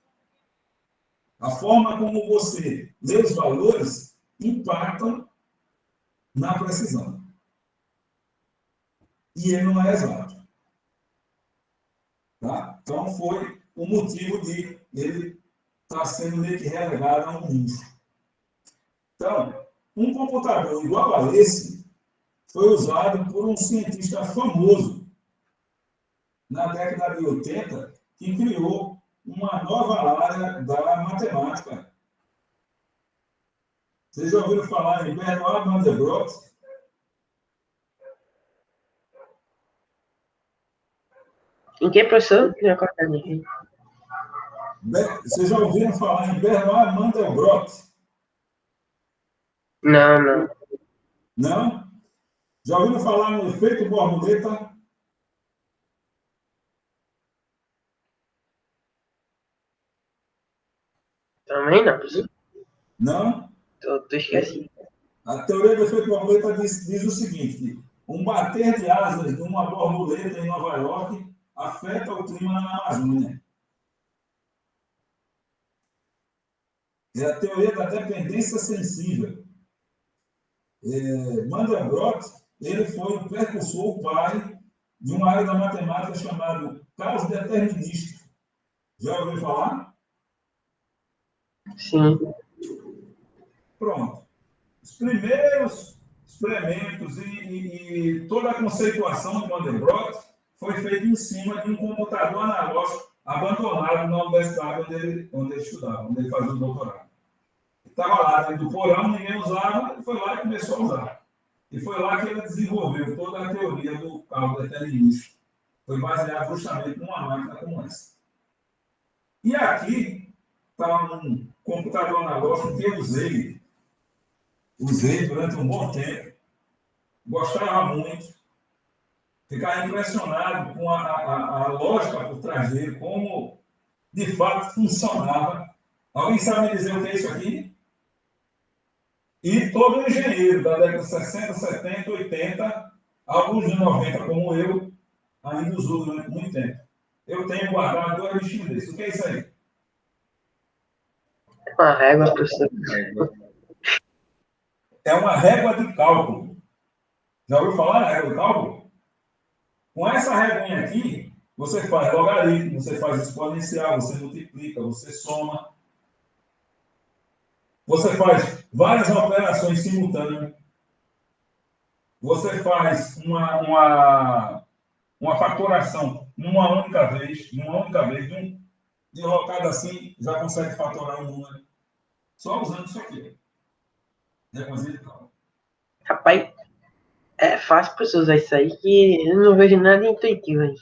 A forma como você lê os valores impactam na precisão. E ele não é exato. Tá? Então, foi o motivo de ele estar sendo meio que relegado a um nicho. Então, um computador igual a esse foi usado por um cientista famoso na década de 80, que criou uma nova área da matemática. Vocês já ouviram falar em Bernard Mandelbrot? Em que, professor? Não cortando aqui. Vocês já ouviram falar em Bernard Mandelbrot? Não. Não? Já ouviram falar no efeito borboleta? Também não, professor. Não? Tô esquecido. A teoria do efeito borboleta diz o seguinte, que um bater de asas de uma borboleta em Nova York afeta o clima na Amazônia. É a teoria da dependência sensível. Mandelbrot, ele foi o precursor, o pai, de uma área da matemática chamada caos determinístico. Já ouviu falar? Sim. Pronto. Os primeiros experimentos e toda a conceituação de Mandelbrot foi feita em cima de um computador analógico abandonado na universidade onde ele estudava, onde ele fazia o doutorado. Estava lá dentro do porão, ninguém usava, ele foi lá e começou a usar. E foi lá que ele desenvolveu toda a teoria do cálculo determinístico. Foi baseado justamente numa máquina como essa. E aqui está um computador analógico que eu usei durante um bom tempo, gostava muito, ficava impressionado com a lógica por trás dele, como de fato funcionava. Alguém sabe me dizer o que é isso aqui? E todo engenheiro da década de 60, 70, 80, alguns de 90, como eu, ainda usou durante muito tempo. Eu tenho guardado 2 bichinhos desses. O que é isso aí? Uma régua, professor. É uma régua de cálculo. Já ouviu falar na régua de cálculo? Com essa réguinha aqui, você faz logaritmo, você faz exponencial, você multiplica, você soma. Você faz várias operações simultâneas. Você faz uma fatoração numa única vez, de locado assim, já consegue fatorar um número. Só usando isso aqui. Régua de cálculo. Rapaz, é fácil para você usar isso aí, que eu não vejo nada intuitivo aí.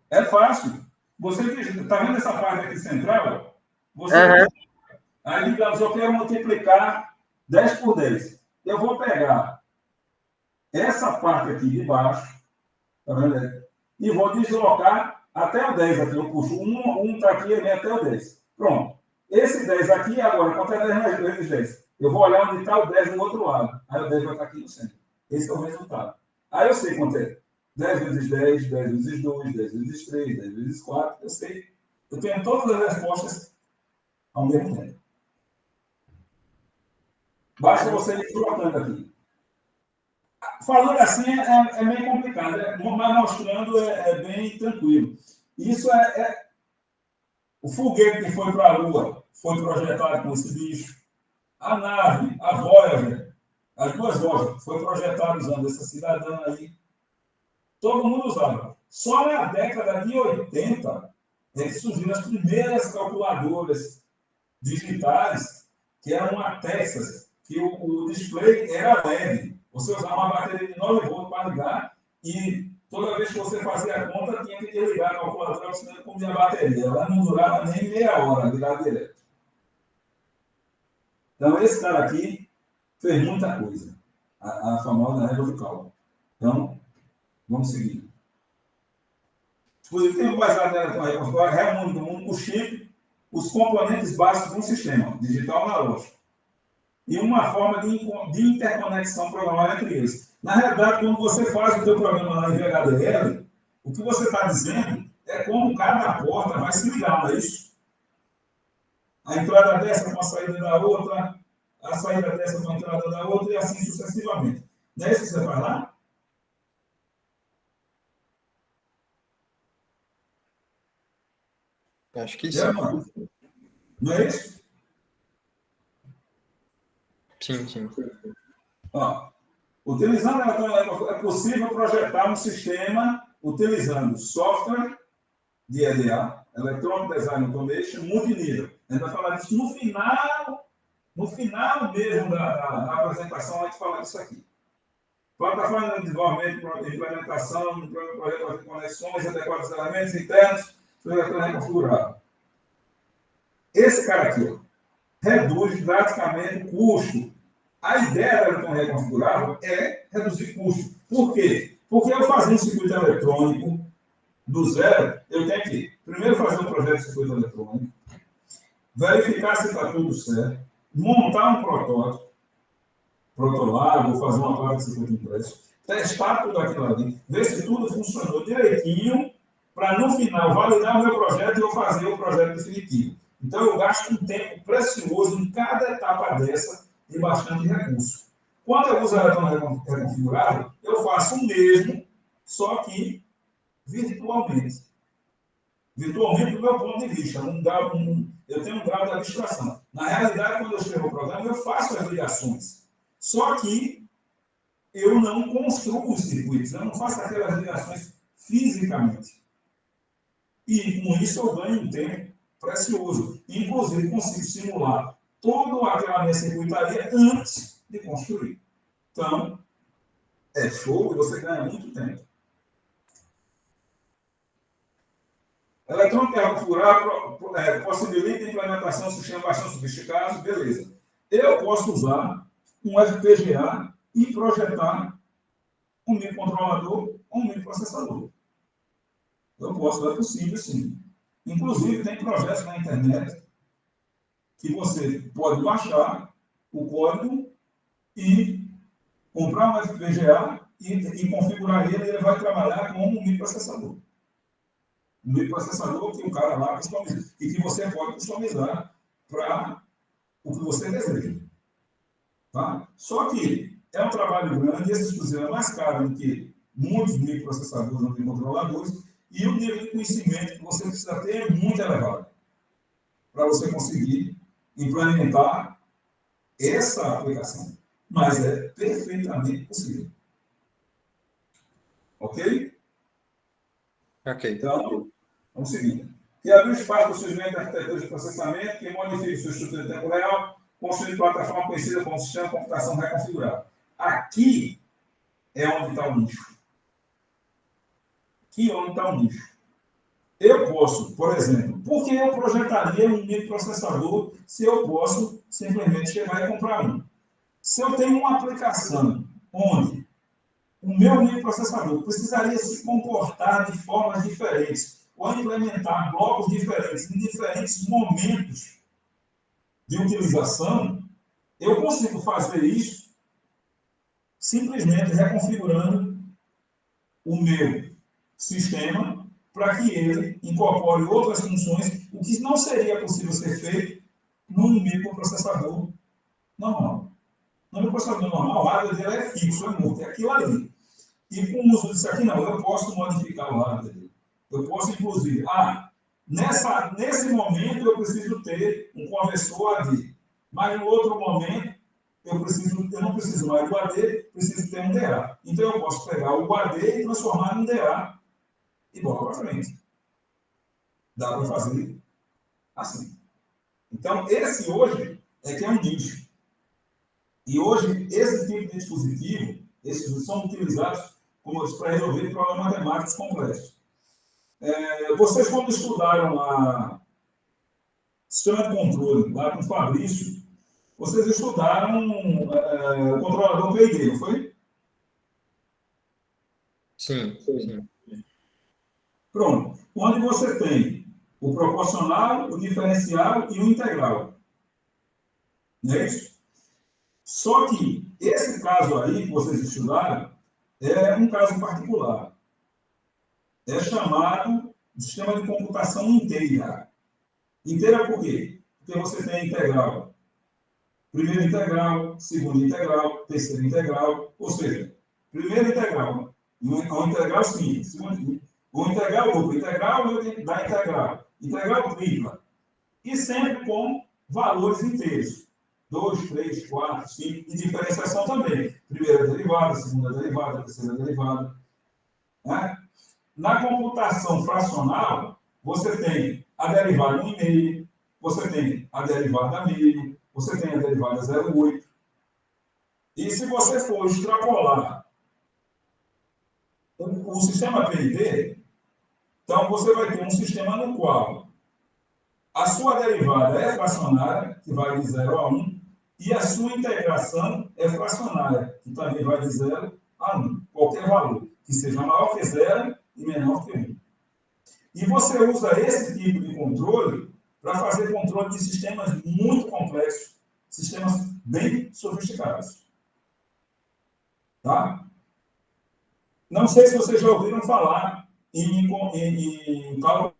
É fácil. Você está vendo essa parte aqui central? Você, aí, digamos, eu quero multiplicar 10 por 10. Eu vou pegar essa parte aqui de baixo, tá vendo? E vou deslocar até o 10 aqui. Eu puxo um está aqui e vem até o 10. Pronto. Esse 10 aqui, agora, quanto é 10 vezes 10? Eu vou olhar onde está o 10 do outro lado. Aí o 10 vai estar aqui no centro. Esse é o resultado. Aí eu sei quanto é. 10 vezes 10, 10 vezes 2, 10 vezes 3, 10 vezes 4. Eu sei. Eu tenho todas as respostas ao mesmo tempo. Basta você ir colocando aqui. Falando assim é meio complicado, mas mostrando é bem tranquilo. Isso o foguete que foi para a Lua, foi projetado com esse bicho. A nave, a Voyager, as 2 Voyager, foi projetada usando essa cidadã aí. Todo mundo usava. Só na década de 80 é que surgiram as primeiras calculadoras digitais, que eram uma Texas, que o display era LED. Você usava uma bateria de 9 volts para ligar e toda vez que você fazia a conta, tinha que ligar a calculadora, senão comia a bateria. Ela não durava nem meia hora, ligava direto. Então, esse cara aqui fez muita coisa. A famosa régua do cálculo. Então, vamos seguir. O dispositivo baseado nela com a reúne do mundo, o chip, os componentes básicos de um sistema, digital analógico, e uma forma de interconexão programada entre eles. Na realidade, quando você faz o seu programa lá em VHDL, o que você está dizendo é como cada porta vai se ligar, não é isso? a entrada dessa com a saída da outra, a saída dessa com a entrada da outra, e assim sucessivamente. Não é isso que você faz lá? Acho que É, sim. mano. Não é isso? Sim, sim. Ó, utilizando a eletroeletrônica, é possível projetar um sistema utilizando software de EDA, Electronic Design Automation, multinível. A gente vai falar disso no final mesmo da apresentação, a gente fala disso aqui. Plataforma de desenvolvimento, implementação, projeto de conexões, adequados elementos internos, projeto reconfigurável. Esse cara aqui, ó, reduz drasticamente o custo. A ideia da eletrônica reconfigurável é reduzir custo. Por quê? Porque eu fazer um circuito eletrônico do zero, eu tenho que primeiro fazer um projeto de circuito eletrônico, verificar se está tudo certo, montar um prototipo, vou fazer uma placa de circuito impresso, testar tudo aquilo ali, ver se tudo funcionou direitinho, para no final validar o meu projeto e eu fazer o projeto definitivo. Então eu gasto um tempo precioso em cada etapa dessa de bastante recurso. Quando eu uso a eletrônica reconfigurável, eu faço o mesmo, só que virtualmente. Virtualmente, do meu ponto de vista, eu tenho um grau de abstração. Na realidade, quando eu escrevo o programa, eu faço as ligações. Só que eu não construo os circuitos, eu não faço aquelas ligações fisicamente. E com isso eu ganho um tempo precioso. Inclusive, consigo simular toda aquela minha circuitaria antes de construir. Então, é show e você ganha muito tempo. Eletrônica reconfigurável possibilita a implementação de sistemas bastante sofisticados, beleza. Eu posso usar um FPGA e projetar um microcontrolador ou um microprocessador. Eu posso, é possível sim. Inclusive, tem projetos na internet que você pode baixar o código e comprar um FPGA e configurar ele, e ele vai trabalhar como um microprocessador. Um microprocessador que o cara lá customiza e que você pode customizar para o que você deseja. Tá? Só que é um trabalho grande, esse exclusivo é mais caro do que muitos microprocessadores ou microcontroladores, e o nível de conhecimento que você precisa ter é muito elevado para você conseguir implementar essa aplicação. Mas é perfeitamente possível. Ok? Ok. Então, vamos seguir. Que abre espaço para o surgimento de arquiteturas de processamento que modifique sua estrutura em tempo real, construindo plataforma conhecida como sistema de computação reconfigurável. Aqui é onde está o nicho. Aqui é onde está o nicho. Eu posso, por exemplo, por que eu projetaria um microprocessador se eu posso simplesmente chegar e comprar um? Se eu tenho uma aplicação onde o meu microprocessador precisaria se comportar de formas diferentes, ou implementar blocos diferentes em diferentes momentos de utilização, eu consigo fazer isso simplesmente reconfigurando o meu sistema para que ele incorpore outras funções, o que não seria possível ser feito num microprocessador normal. No microprocessador normal, o hardware dele é fixo, é morto, é aquilo ali. E com o uso disso aqui, não, eu posso modificar o hardware dele. Eu posso, inclusive, nesse momento eu preciso ter um conversor AD, mas no outro momento eu não preciso mais do AD, preciso ter um DA. Então eu posso pegar o AD e transformar num DA e bola para frente. Dá para fazer assim. Então, esse hoje é que é um nicho. E hoje, esse tipo de dispositivo, esses são utilizados, como eu disse, para resolver problemas matemáticos complexos. Vocês, quando estudaram a sistema de controle lá com o Fabrício, vocês estudaram o controlador PID, não foi? Sim, sim. Pronto. Onde você tem o proporcional, o diferencial e o integral. Não é isso? Só que esse caso aí que vocês estudaram é um caso particular. É chamado de sistema de computação inteira. Inteira por quê? Porque você tem integral. Primeira integral, segunda integral, terceira integral, ou seja, primeira integral, uma integral simples, uma integral dupla, integral da integral, integral tripla, e sempre com valores inteiros. 2, 3, 4, 5, e diferenciação também. Primeira derivada, segunda derivada, terceira derivada. Né? Na computação fracional, você tem a derivada 1,5, você tem a derivada meio, você tem a derivada 0,8. E se você for extrapolar o sistema PID, então você vai ter um sistema no qual a sua derivada é fracionária, que vai de 0 a 1, e a sua integração é fracionária, que também vai de 0 a 1. Qualquer valor, que seja maior que 0 e menor que 1. E você usa esse tipo de controle para fazer controle de sistemas muito complexos, sistemas bem sofisticados. Tá? Não sei se vocês já ouviram falar em cálculo.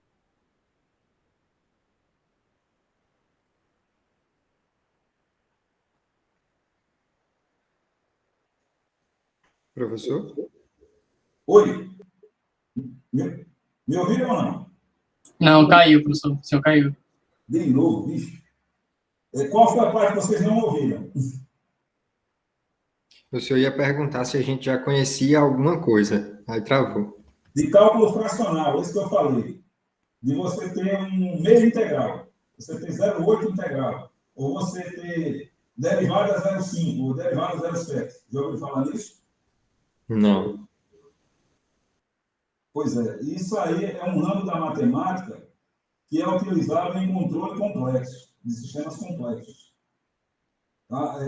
Professor? Oi? Me ouviram ou não? Não, caiu, professor. O senhor caiu. De novo, bicho. Qual foi a parte que vocês não ouviram? O senhor ia perguntar se a gente já conhecia alguma coisa. Aí travou. De cálculo fracional, isso que eu falei. De você ter um meio integral. Você ter 0,8 integral. Ou você ter derivada 0,5 ou derivada 0,7. Já ouviu falar nisso? Não. Pois é. Isso aí é um ramo da matemática que é utilizado em controle complexo, de sistemas complexos. Tá?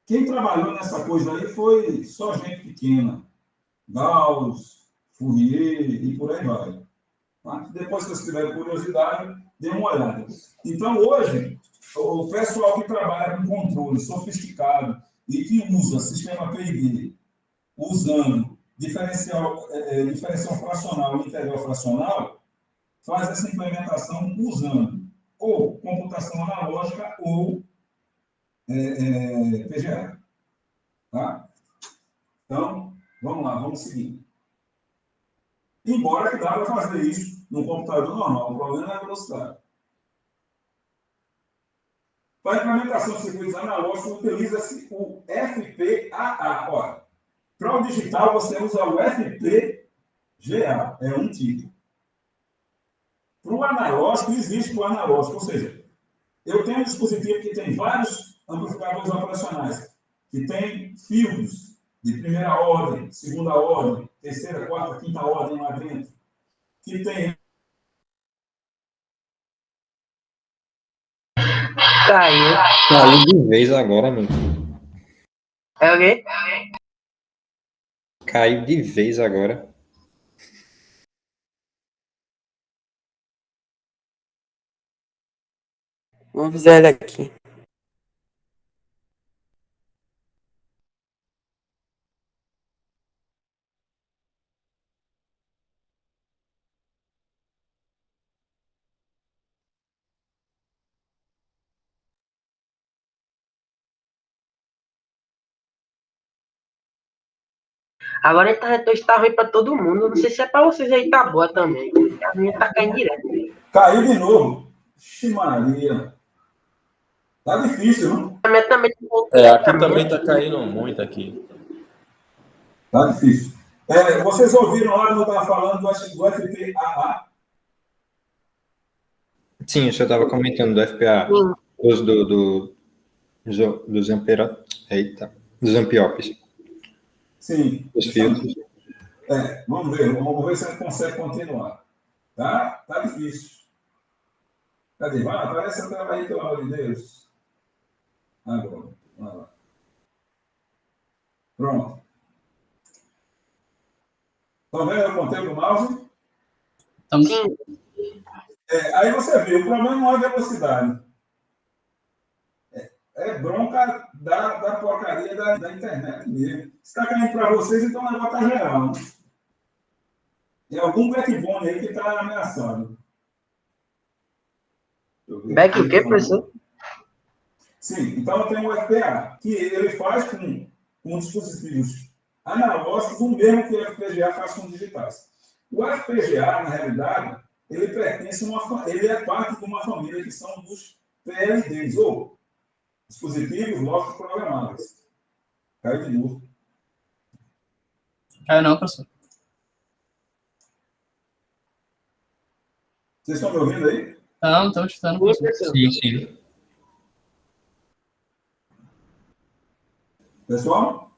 Quem trabalhou nessa coisa aí foi só gente pequena. Gauss, Fourier e por aí vai. Tá? Depois, se vocês tiverem curiosidade, dê uma olhada. Então, hoje, o pessoal que trabalha com controle sofisticado e que usa sistema PID, usando diferencial fracional e integral fracional, faz essa implementação usando ou computação analógica ou PGA. Tá? Então, vamos lá, vamos seguir. Embora que dá para fazer isso no computador normal, o problema é a velocidade. Para a implementação de circuitos analógicos, utiliza-se o FPAA. Olha, para o digital, você usa o FPGA, é um tipo. Para o analógico, existe o analógico, ou seja, eu tenho um dispositivo que tem vários amplificadores operacionais, que tem filtros de primeira ordem, segunda ordem, terceira, quarta, quinta ordem lá dentro, que tem... Caiu. Caiu de vez agora, amigo. É o quê? Caiu de vez agora. Vou avisar ele aqui. Agora a internet hoje tá ruim pra todo mundo. Não sei se é pra vocês aí, tá boa também. A minha tá caindo direto. Caiu de novo. Ixi, Maria. Tá difícil, não? A minha também Aqui também tá caindo muito aqui. Tá difícil. Vocês ouviram lá quando eu estava falando do FPAA? Sim, o senhor estava comentando do FPA. Dos ampera... Eita. Dos ampiopes. Sim. Os filtros. Vamos ver se a gente consegue continuar. Tá difícil. Cadê? Vai, aparece a tela aí, pelo amor de Deus. Agora. Vai lá. Pronto. Estão vendo o conteúdo do mouse? Sim. Aí você vê, o problema não é a velocidade. É bronca da porcaria da internet mesmo. Se está caindo para vocês, então o negócio está geral. Né? É algum backbone aí que está ameaçado. Deixa Back o quê, professor? Sim, então tem o FPA, que ele faz com dispositivos analógicos o mesmo que o FPGA faz com digitais. O FPGA, na realidade, ele pertence ele é parte de uma família que são dos PLDs, ou dispositivos lógicos programáveis. Caiu de novo. Caiu não, professor. Vocês estão me ouvindo aí? Não, estou escutando, Sim, professor. professor. Sim, sim. Pessoal?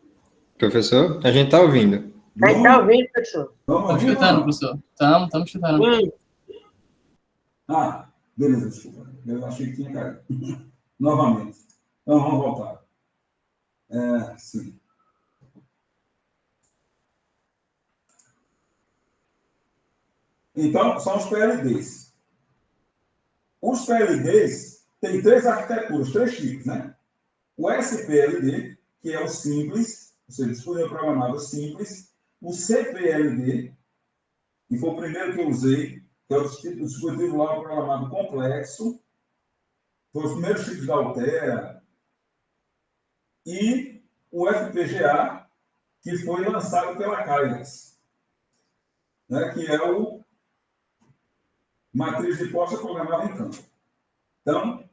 Professor, a gente está ouvindo. A gente tá ouvindo, professor? Vamos Estamos ouvir, escutando, não? professor. Estamos escutando. Sim. Ah, beleza, desculpa. Eu achei que tinha caído. Novamente. Então, vamos voltar. Sim. Então, são os PLDs. Os PLDs têm três arquiteturas, três chips, né? O SPLD, que é o simples, ou seja, dispositivo programável simples. O CPLD, que foi o primeiro que eu usei, que é o dispositivo lá programável complexo. Foi os primeiros chips da Altera. E o FPGA, que foi lançado pela Kailax, né? Que é o matriz de posta programável em campo. Então,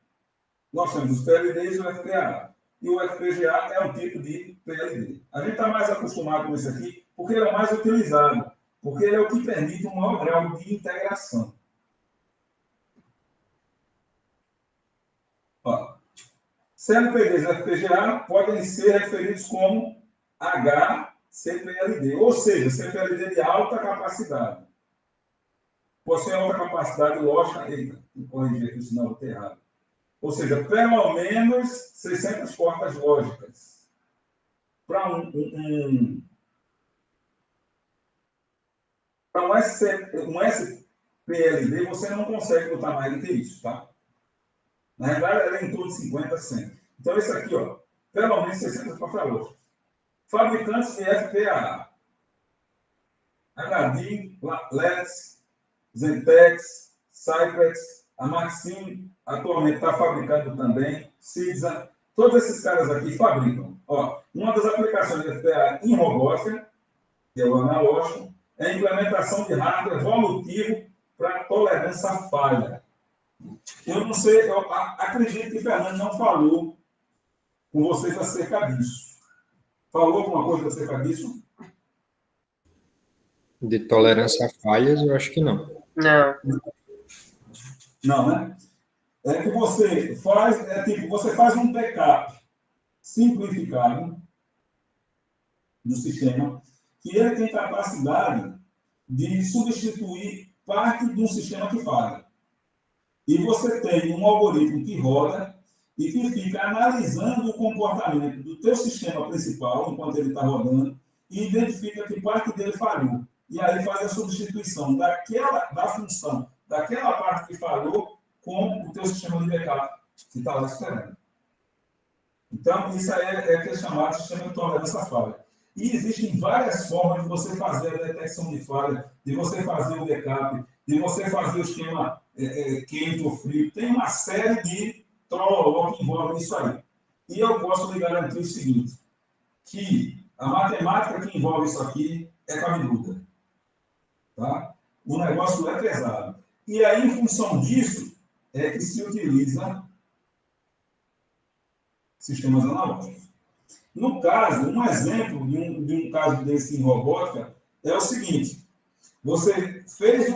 nós temos os PLDs e o FPGA. E o FPGA é um tipo de PLD. A gente está mais acostumado com isso aqui porque ele é o mais utilizado, porque ele é o que permite um maior grau de integração. Ó, CLPDs e FPGA podem ser referidos como HCPLD, ou seja, CPLD de alta capacidade. Possui alta capacidade lógica, eita, vou corrigir aqui, senão eu estou errado. Ou seja, pelo menos 600 portas lógicas. Para um SPLD, você não consegue botar mais do que isso, tá? Na verdade, ela é em torno de 50, 100. Então, esse aqui, ó, pelo menos 600 portas lógicas. Fabricantes de FPA. HD, Let's, Zentex, Cyprex, a Maxim atualmente está fabricando também, Cidza, todos esses caras aqui fabricam. Ó, uma das aplicações de FPA em robótica, que é o analógico, é a implementação de hardware volutivo para tolerância à falha. Eu não sei, eu acredito que o Fernando não falou com vocês acerca disso. Falou alguma coisa acerca disso? De tolerância a falhas, eu acho que não. Não. Não, né? É que você faz, você faz um backup simplificado do sistema, que ele tem capacidade de substituir parte do sistema que falha. E você tem um algoritmo que roda e que fica analisando o comportamento do teu sistema principal, enquanto ele está rodando, e identifica que parte dele falhou. E aí faz a substituição da função daquela parte que falhou com o teu sistema de backup que está lá esperando. Então, isso aí é que é chamado de sistema de tolerância à falha. E existem várias formas de você fazer a detecção de falha, de você fazer o backup, de você fazer o esquema quente ou frio. Tem uma série de trololó que envolvem isso aí. E eu posso lhe garantir o seguinte, que a matemática que envolve isso aqui é cabeluda. Tá? O negócio é pesado. E aí, em função disso, é que se utiliza sistemas analógicos. No caso, um exemplo de um caso desse em robótica é o seguinte: você fez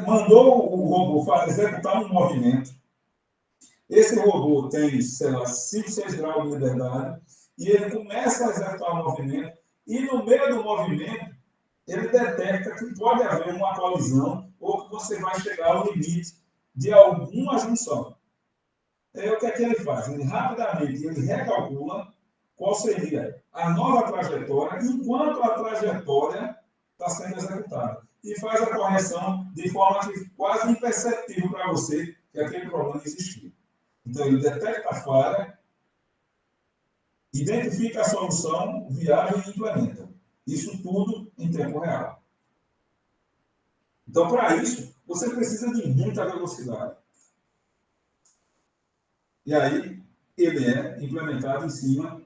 mandou o robô executar um movimento. Esse robô tem, sei lá, 5, 6 graus de liberdade, e ele começa a executar o movimento, e no meio do movimento, ele detecta que pode haver uma colisão, ou que você vai chegar ao limite de alguma junção. O que é que ele faz? Ele rapidamente recalcula qual seria a nova trajetória enquanto a trajetória está sendo executada. E faz a correção de forma que quase imperceptível para você que aquele problema existiu. Então, ele detecta a falha, identifica a solução viável e implementa. Isso tudo em tempo real. Então, para isso, você precisa de muita velocidade. E aí, ele é implementado em cima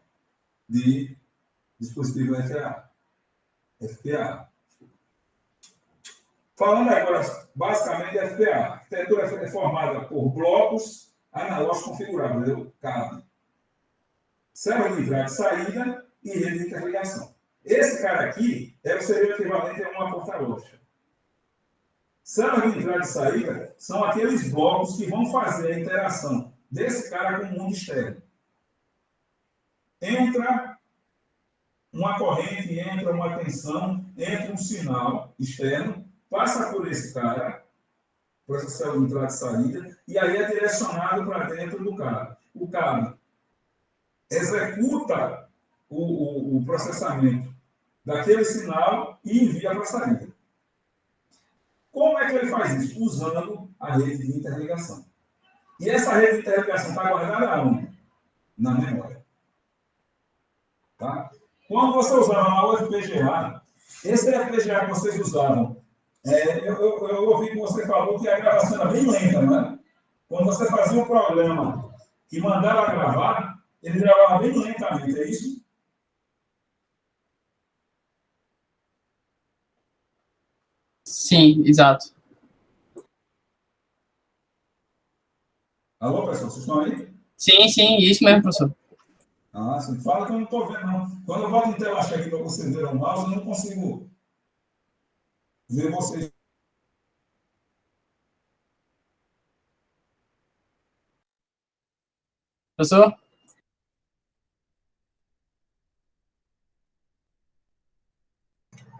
de dispositivo FPA. Falando agora, basicamente, de FPA. A arquitetura é formada por blocos analógicos configuráveis, entendeu? CAD. Servo de entrada e saída e rede de interligação. Esse cara aqui seria o equivalente a uma porta-rocha. Servo de entrada e saída são aqueles blocos que vão fazer a interação desse cara com o mundo externo. Entra uma corrente, entra uma tensão, entra um sinal externo, passa por esse cara, por essa célula de entrada e saída, e aí é direcionado para dentro do cabo. O cabo executa o processamento daquele sinal e envia para a saída. Como é que ele faz isso? Usando a rede de interligação. E essa rede de interligação está guardada onde? Na memória. Tá? Quando você usava na UFPGA, esse FPGA que vocês usavam, eu ouvi que você falou que a gravação era bem lenta, não é? Quando você fazia um programa que mandava gravar, ele gravava bem lentamente, é isso? Sim, exato. Alô, pessoal, vocês estão aí? Sim, isso mesmo, professor. Ah, sim. Fala que eu não estou vendo, não. Quando eu boto em tela cheia aqui para vocês verem o mouse, eu não consigo ver vocês. Professor?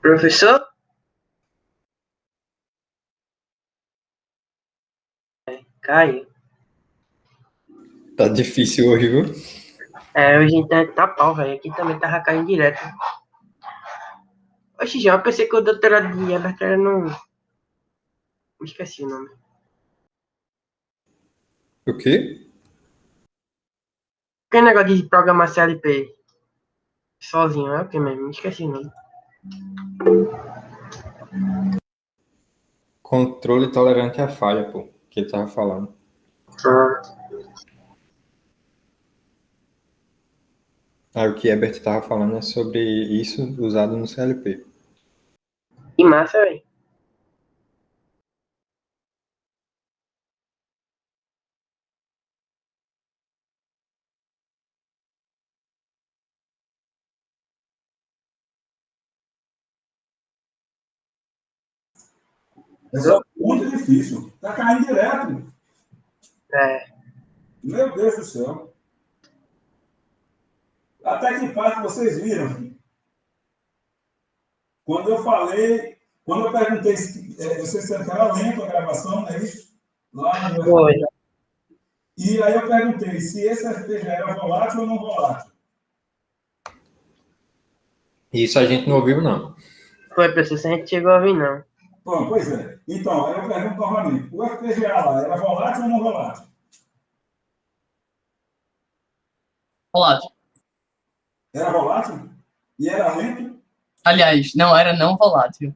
Professor? Caiu. Tá difícil hoje, viu? Hoje a internet tá pau, velho. Aqui também tava caindo direto. Oxe, já, eu pensei que o doutorado de Herbert era no... Me esqueci o nome. O quê? Que negócio de programar CLP sozinho, é o que mesmo? Me esqueci o nome. Controle tolerante à falha, pô, que ele tava falando. Ah, Aí o que Herbert tava falando é sobre isso usado no CLP. que massa, velho. É só muito difícil. Está caindo direto. É. Meu Deus do céu. Até que parte vocês viram? Quando eu falei, quando eu perguntei se vocês disseram que era lento a gravação, não é isso? Lá no Foi. E aí eu perguntei se esse FPGA era volátil ou não volátil. Isso a gente não ouviu, não. Foi, professor, se a gente chegou a ouvir, não. Bom, pois é. Então, aí eu pergunto novamente. O FPGA lá era volátil ou não volátil? Volátil. Era volátil? E era lento? Aliás, não era não volátil.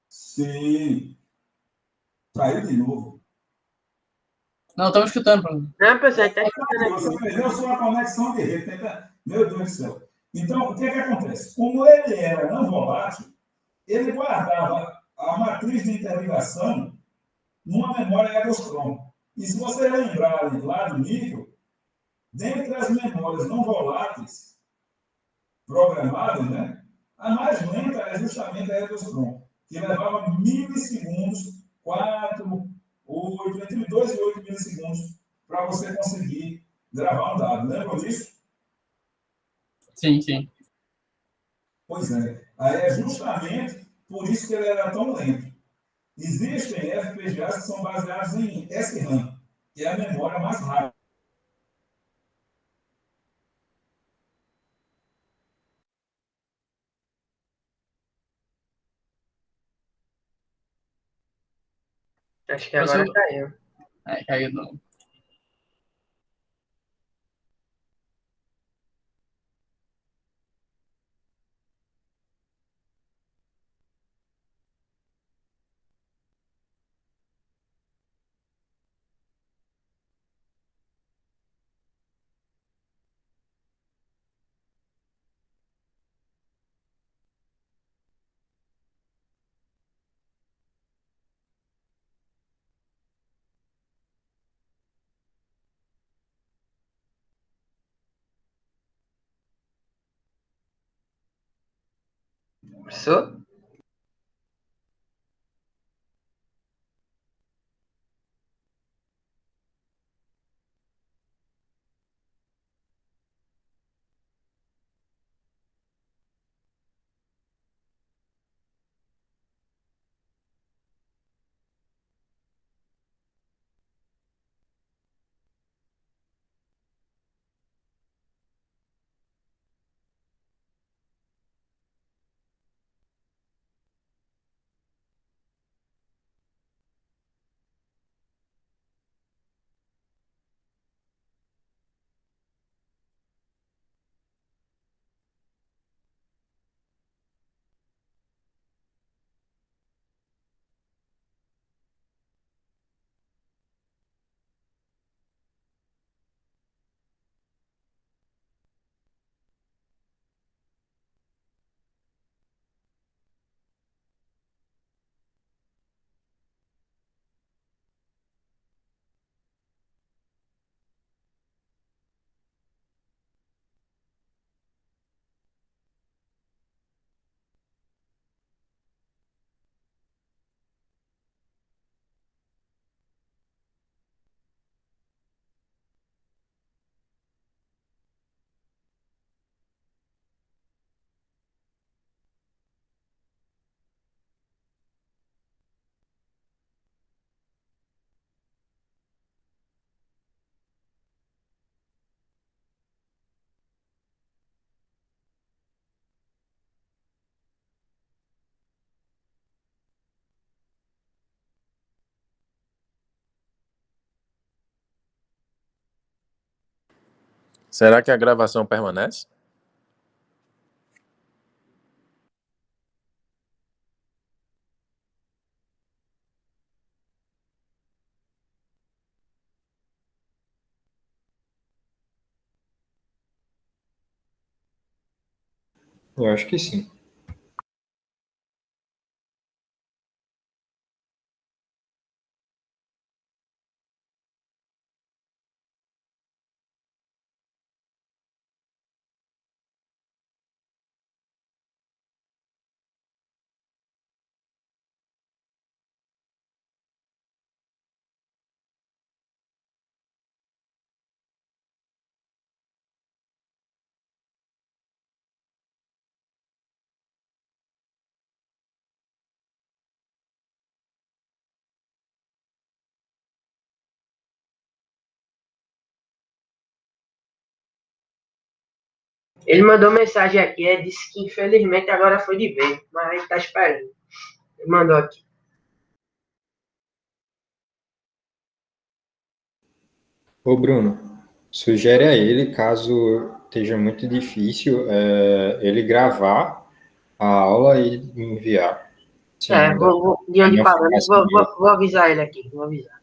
Sim. Caiu de novo. Não, estamos escutando, professor. Não, professor, a gente tá escutando Você aqui. perdeu sua conexão de rede. Meu Deus do céu. Então, o que acontece? Como ele era não volátil, ele guardava a matriz de interligação numa memória Evrostrom. E se você lembrar lá do nível, dentre as memórias não voláteis programadas, né, a mais lenta é justamente a Evrostrom, que levava milissegundos, 4, 8, entre 2 e 8 milissegundos, para você conseguir gravar um dado. Lembra disso? Sim. Pois é. Aí é justamente por isso que ele era tão lento. Existem FPGAs que são baseados em SRAM, que é a memória mais rápida. Acho que agora Professor, caiu. caiu não. Professor? Será que a gravação permanece? Eu acho que sim. Ele mandou mensagem aqui, disse que infelizmente agora foi de vez, mas a gente tá esperando. Ele mandou aqui. Ô, Bruno, sugere a ele, caso esteja muito difícil, ele gravar a aula e me enviar. Se É, não der. de Aí onde não parou, fica assim, vou avisar ele aqui, vou avisar.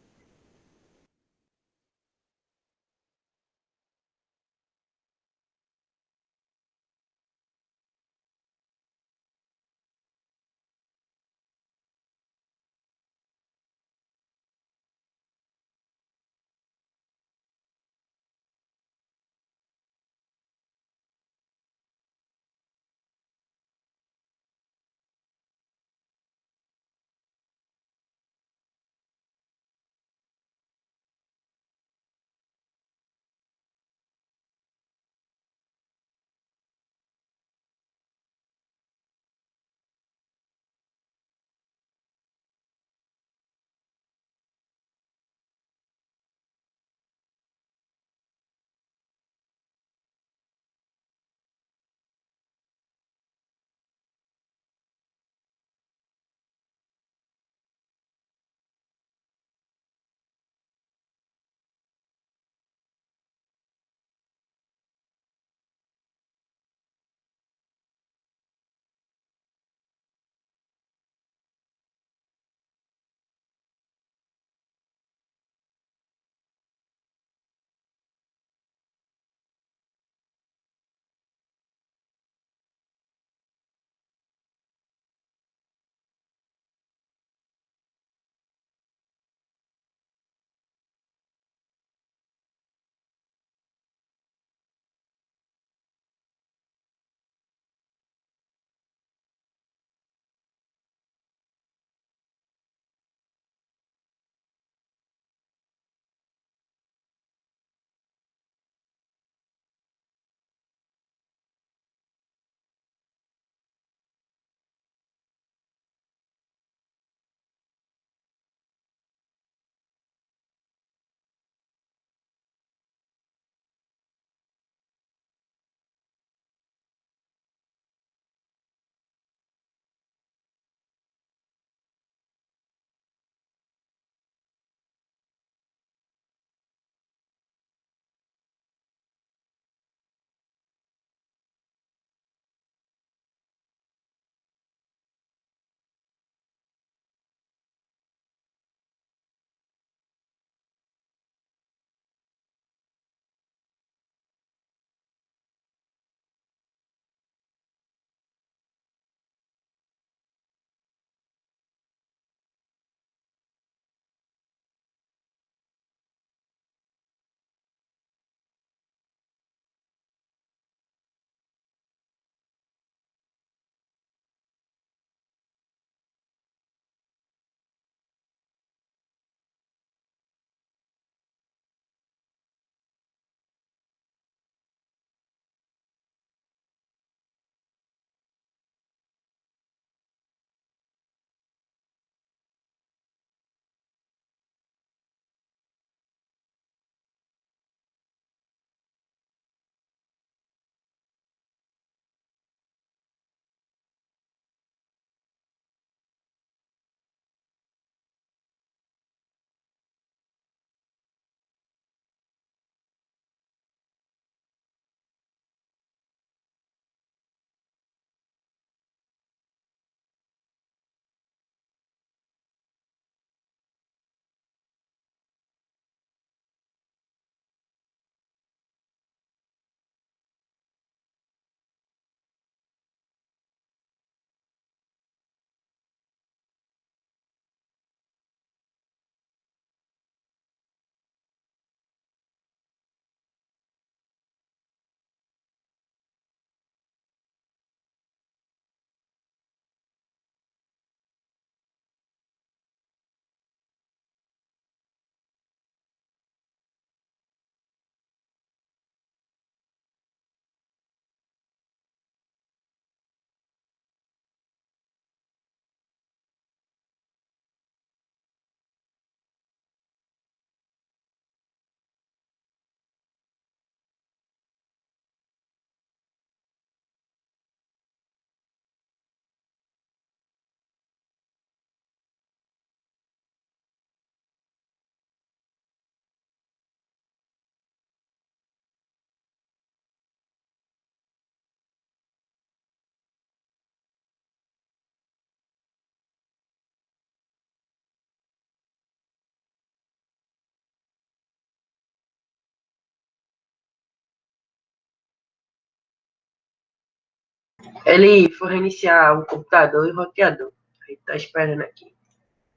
Ele foi reiniciar o computador e o roteador. A gente tá esperando aqui.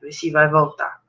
Ver se vai voltar.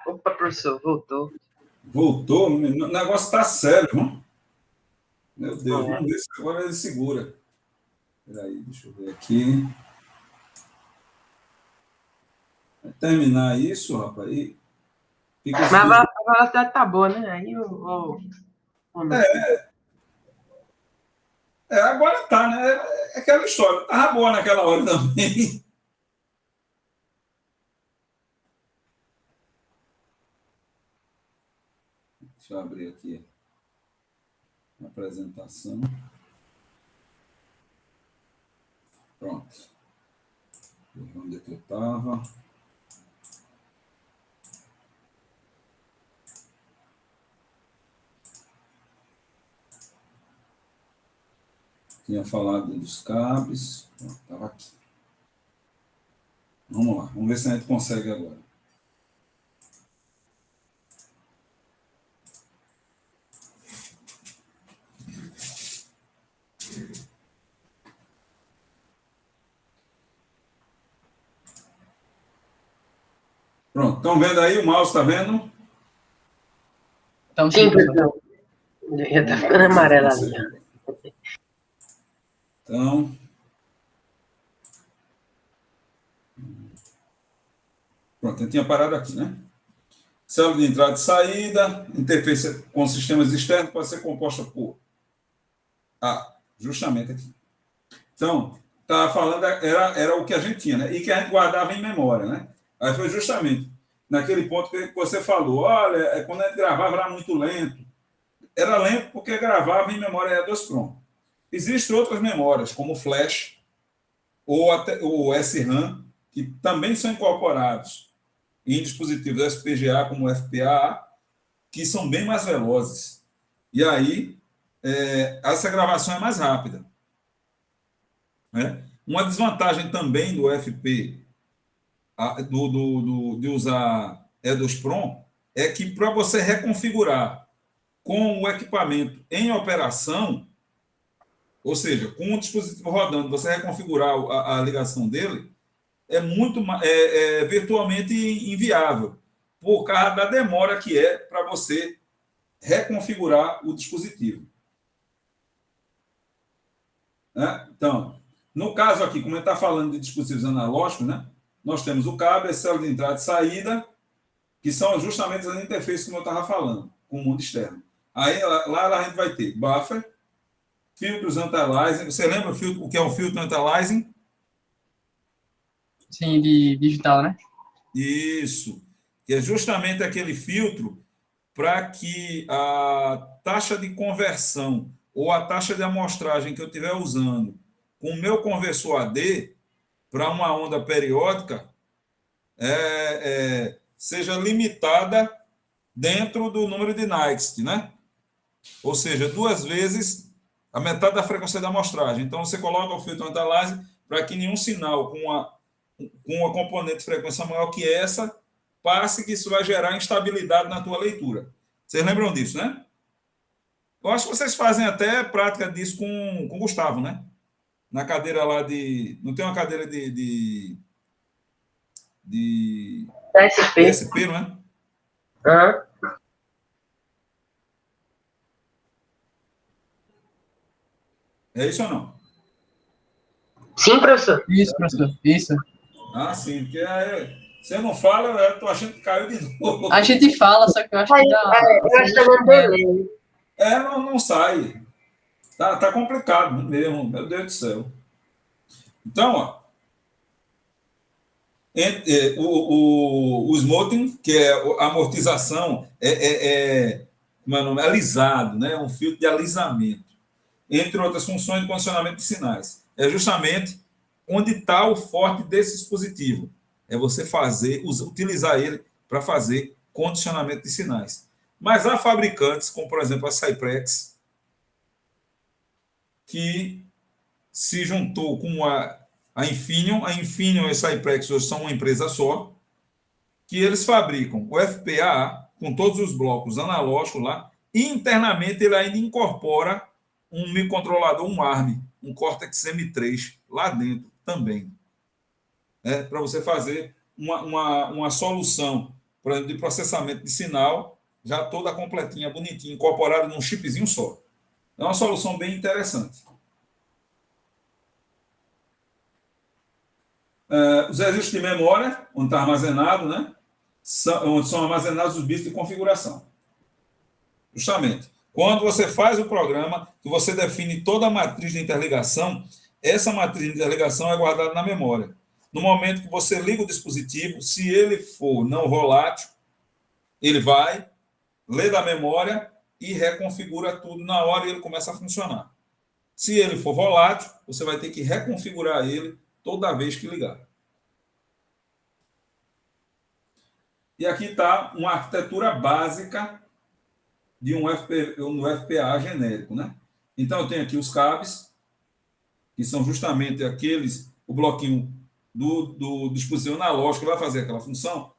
Opa, professor, voltou. Voltou? O negócio está sério, não? Meu Deus, É. vamos ver se agora ele segura. Peraí, deixa eu ver aqui. Vai terminar isso, rapaz. E fica Mas a velocidade tá boa, né? Aí eu vou. agora tá, né? É aquela história. Tava boa naquela hora também. Deixa eu abrir aqui a apresentação. Pronto. Onde é que eu estava? Tinha falado dos cabos. Estava aqui. Vamos lá. Vamos ver se a gente consegue agora. Pronto. Estão vendo aí? O mouse está vendo? Então, Sim, sim, professor. professor. Já tá ficando amarela ali. Então. Pronto, eu tinha parado aqui, né? Célula de entrada e saída, interface com sistemas externos pode ser composta por... justamente aqui. Então, estava falando, era o que a gente tinha, né? E que a gente guardava em memória, né? Aí foi justamente naquele ponto que você falou, olha, quando a gente gravava era muito lento. Era lento porque gravava em memória E2PROM. Existem outras memórias, como o Flash ou até o SRAM, que também são incorporados em dispositivos FPGA como o FPGA, que são bem mais velozes. E aí, essa gravação é mais rápida. Né? Uma desvantagem também do FP, de usar E2PROM, é que para você reconfigurar com o equipamento em operação, ou seja, com o dispositivo rodando, você reconfigurar a ligação dele, é virtualmente inviável, por causa da demora que é para você reconfigurar o dispositivo. Né? Então, no caso aqui, como a gente está falando de dispositivos analógicos, né, nós temos o cabo, a célula de entrada e saída, que são justamente as interfaces que eu estava falando, com o mundo externo. Aí lá a gente vai ter buffer, filtros anti-aliasing. Você lembra o que é um filtro anti-aliasing? Sim, de digital, né? Isso. que é justamente aquele filtro para que a taxa de conversão ou a taxa de amostragem que eu estiver usando com o meu conversor AD para uma onda periódica seja limitada dentro do número de Nyquist, né? Ou seja, 2 vezes a metade da frequência da amostragem. Então, você coloca o filtro anti-aliasing para que nenhum sinal com uma componente de frequência maior que essa passe, que isso vai gerar instabilidade na tua leitura. Vocês lembram disso, né? Eu acho que vocês fazem até prática disso com o Gustavo, né? Na cadeira lá de... Não tem uma cadeira de PSP, não é? Hã? É isso ou não? Sim, professor. Isso, professor. Isso. Ah, sim. Porque você não fala, eu tô achando que caiu de novo. A gente fala, só que eu acho que dá. Eu acho que tá dando delay. Não sai. Tá complicado mesmo, meu Deus do céu. Então, ó, o smoothing, que é a amortização, como é o nome? Alisado, né? Um filtro de alisamento, entre outras funções de condicionamento de sinais. É justamente onde está o forte desse dispositivo. É você utilizar ele para fazer condicionamento de sinais. Mas há fabricantes, como por exemplo a Cyprex, que se juntou com a Infineon. A Infineon e a Cyprex hoje são uma empresa só, que eles fabricam o FPA com todos os blocos analógicos lá, e internamente ele ainda incorpora um microcontrolador, um ARM, um Cortex M3 lá dentro também. Para você fazer uma solução, por exemplo, de processamento de sinal, já toda completinha, bonitinha, incorporada num chipzinho só. É uma solução bem interessante. Os registros de memória, onde está armazenado, né? Onde são armazenados os bits de configuração. Justamente. Quando você faz o programa, que você define toda a matriz de interligação, essa matriz de interligação é guardada na memória. No momento que você liga o dispositivo, se ele for não volátil, ele vai ler da memória e reconfigura tudo na hora e ele começa a funcionar. Se ele for volátil, você vai ter que reconfigurar ele toda vez que ligar. E aqui está uma arquitetura básica de um FPA genérico, né? Então, eu tenho aqui os cabos, que são justamente o bloquinho do dispositivo analógico que vai fazer aquela função.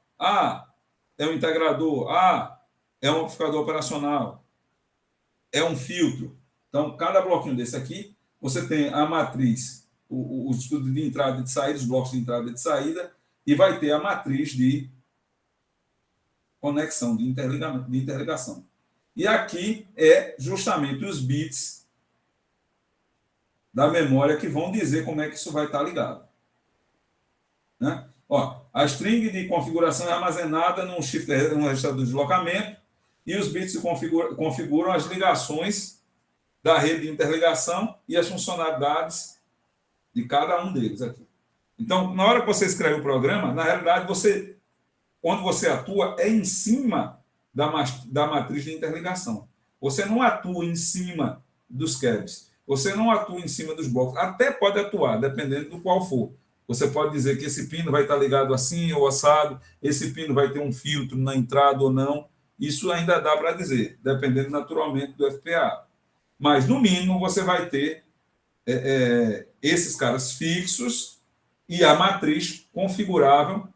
É um integrador. É um amplificador operacional. É um filtro. Então, cada bloquinho desse aqui, você tem a matriz, os dispositivos de entrada e de saída, os blocos de entrada e de saída, e vai ter a matriz de conexão, de interligação. E aqui é justamente os bits da memória que vão dizer como é que isso vai estar ligado. Né? A string de configuração é armazenada num registrador de deslocamento e os bits configuram as ligações da rede de interligação e as funcionalidades de cada um deles aqui. Então, na hora que você escreve o programa, na realidade, onde você atua é em cima da matriz de interligação. Você não atua em cima dos cabs. Você não atua em cima dos blocos. Até pode atuar, dependendo do qual for. Você pode dizer que esse pino vai estar ligado assim ou assado, esse pino vai ter um filtro na entrada ou não. Isso ainda dá para dizer, dependendo naturalmente do FPA. Mas, no mínimo, você vai ter esses caras fixos e a matriz configurável,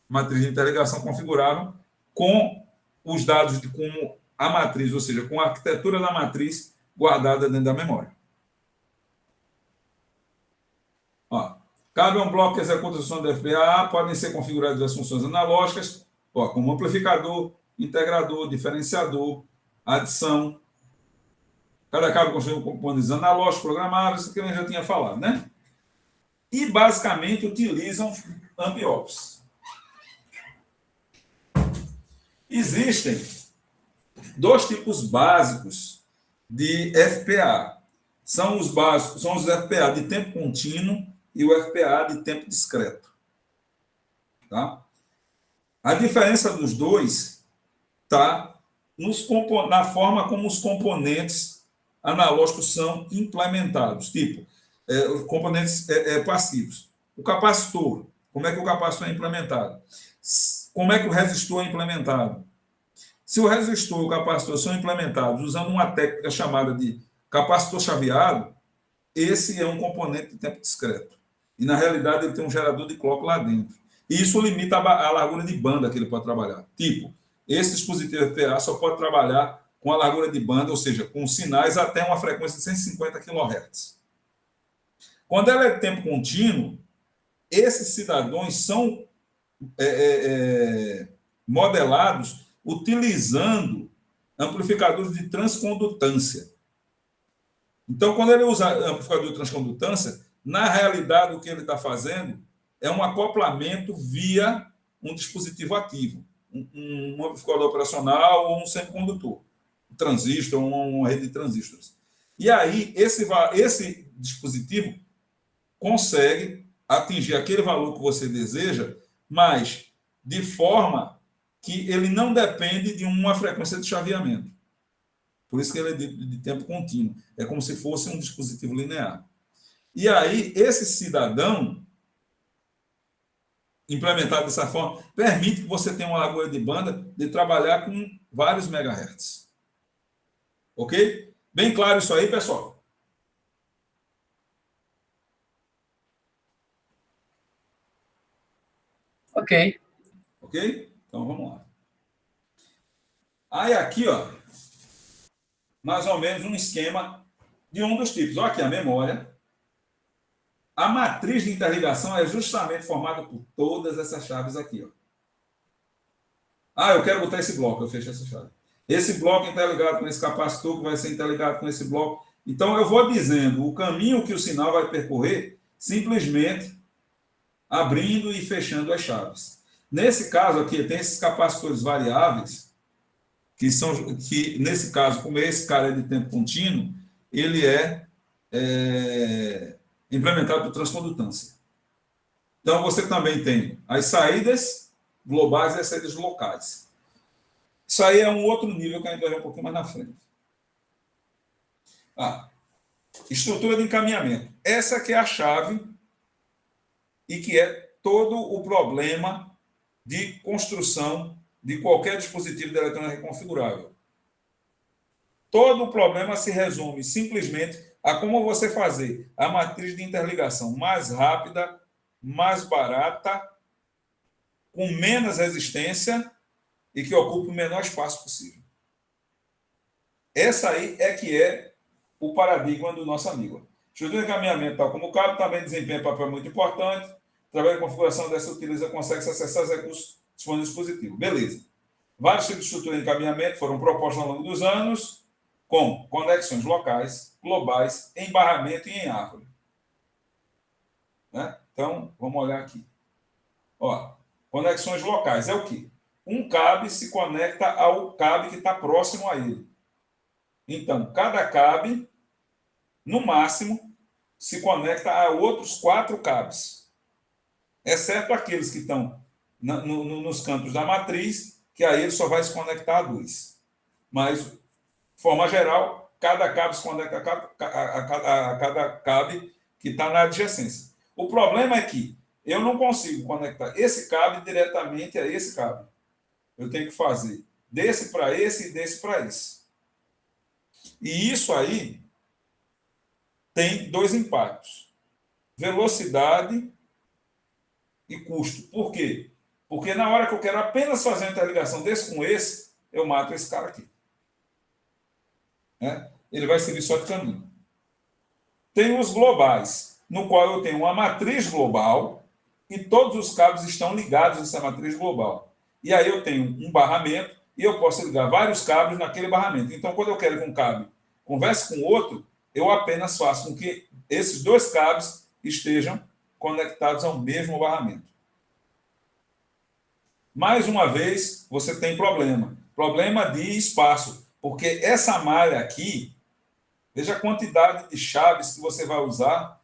matriz de interligação configurável, com os dados com a matriz, ou seja, com a arquitetura da matriz guardada dentro da memória. Cabe um bloco que executa a função do FPA, podem ser configuradas as funções analógicas, como amplificador, integrador, diferenciador, adição. Cada cabo constitui componentes analógicos programáveis, isso que eu já tinha falado, né? E, basicamente, utilizam AMP-OPS. Existem 2 tipos básicos de FPA. São os básicos, são os FPA de tempo contínuo e o FPA de tempo discreto. Tá? A diferença dos dois está na forma como os componentes analógicos são implementados, tipo, os componentes passivos. O capacitor, como é que o capacitor é implementado? Como é que o resistor é implementado? Se o resistor e o capacitor são implementados usando uma técnica chamada de capacitor chaveado, esse é um componente de tempo discreto. E, na realidade, ele tem um gerador de clock lá dentro. E isso limita a largura de banda que ele pode trabalhar. Tipo, esse dispositivo FPA só pode trabalhar com a largura de banda, ou seja, com sinais até uma frequência de 150 kHz. Quando ela é de tempo contínuo, esses cidadãos são modelados utilizando amplificadores de transcondutância. Então, quando ele usa amplificador de transcondutância, na realidade, o que ele está fazendo é um acoplamento via um dispositivo ativo, um amplificador operacional ou um semicondutor, um transistor, uma rede de transistores. E aí, esse dispositivo consegue atingir aquele valor que você deseja, mas de forma que ele não depende de uma frequência de chaveamento. Por isso que ele é de tempo contínuo. É como se fosse um dispositivo linear. E aí, esse cidadão, implementado dessa forma, permite que você tenha uma largura de banda de trabalhar com vários megahertz. Ok? Bem claro isso aí, pessoal? Ok. Ok? Então, vamos lá. Aí, aqui, ó, mais ou menos um esquema de um dos tipos. Olha aqui a memória. A matriz de interligação é justamente formada por todas essas chaves aqui. Ó. Eu quero botar esse bloco, eu fecho essa chave. Esse bloco interligado com esse capacitor, que vai ser interligado com esse bloco. Então, eu vou dizendo o caminho que o sinal vai percorrer, simplesmente abrindo e fechando as chaves. Nesse caso aqui, tem esses capacitores variáveis, que nesse caso, como esse cara é de tempo contínuo, ele é implementado por transcondutância. Então, você também tem as saídas globais e as saídas locais. Isso aí é um outro nível que a gente vai ver um pouquinho mais na frente. Estrutura de encaminhamento. Essa que é a chave e que é todo o problema de construção de qualquer dispositivo de eletrônica reconfigurável. Todo o problema se resume simplesmente a como você fazer a matriz de interligação mais rápida, mais barata, com menos resistência e que ocupe o menor espaço possível. Essa aí é que é o paradigma do nosso amigo. Estrutura de encaminhamento, tal como o cabo, também desempenha um papel muito importante. Através da configuração dessa consegue-se acessar os recursos disponíveis no dispositivo. Beleza. Vários tipos de estrutura de encaminhamento foram propostos ao longo dos anos, com conexões locais, globais, em barramento e em árvore. Né? Então, vamos olhar aqui. Conexões locais é o quê? Um cabe se conecta ao cabe que está próximo a ele. Então, cada cabe, no máximo, se conecta a outros 4 cabos, exceto aqueles que estão nos cantos da matriz, que aí ele só vai se conectar a 2. Mas, de forma geral, cada cabo se conecta a cada cabe que está na adjacência. O problema é que eu não consigo conectar esse cabo diretamente a esse cabo. Eu tenho que fazer desse para esse e desse para esse. E isso aí tem 2 impactos: velocidade e custo. Por quê? Porque na hora que eu quero apenas fazer uma interligação desse com esse, eu mato esse cara aqui. Né? Ele vai servir só de caminho. Tem os globais, no qual eu tenho uma matriz global e todos os cabos estão ligados a essa matriz global. E aí eu tenho um barramento e eu posso ligar vários cabos naquele barramento. Então, quando eu quero que um cabo converse com o outro, eu apenas faço com que esses 2 cabos estejam conectados ao mesmo barramento. Mais uma vez, você tem problema. Problema de espaço. Porque essa malha aqui, veja a quantidade de chaves que você vai usar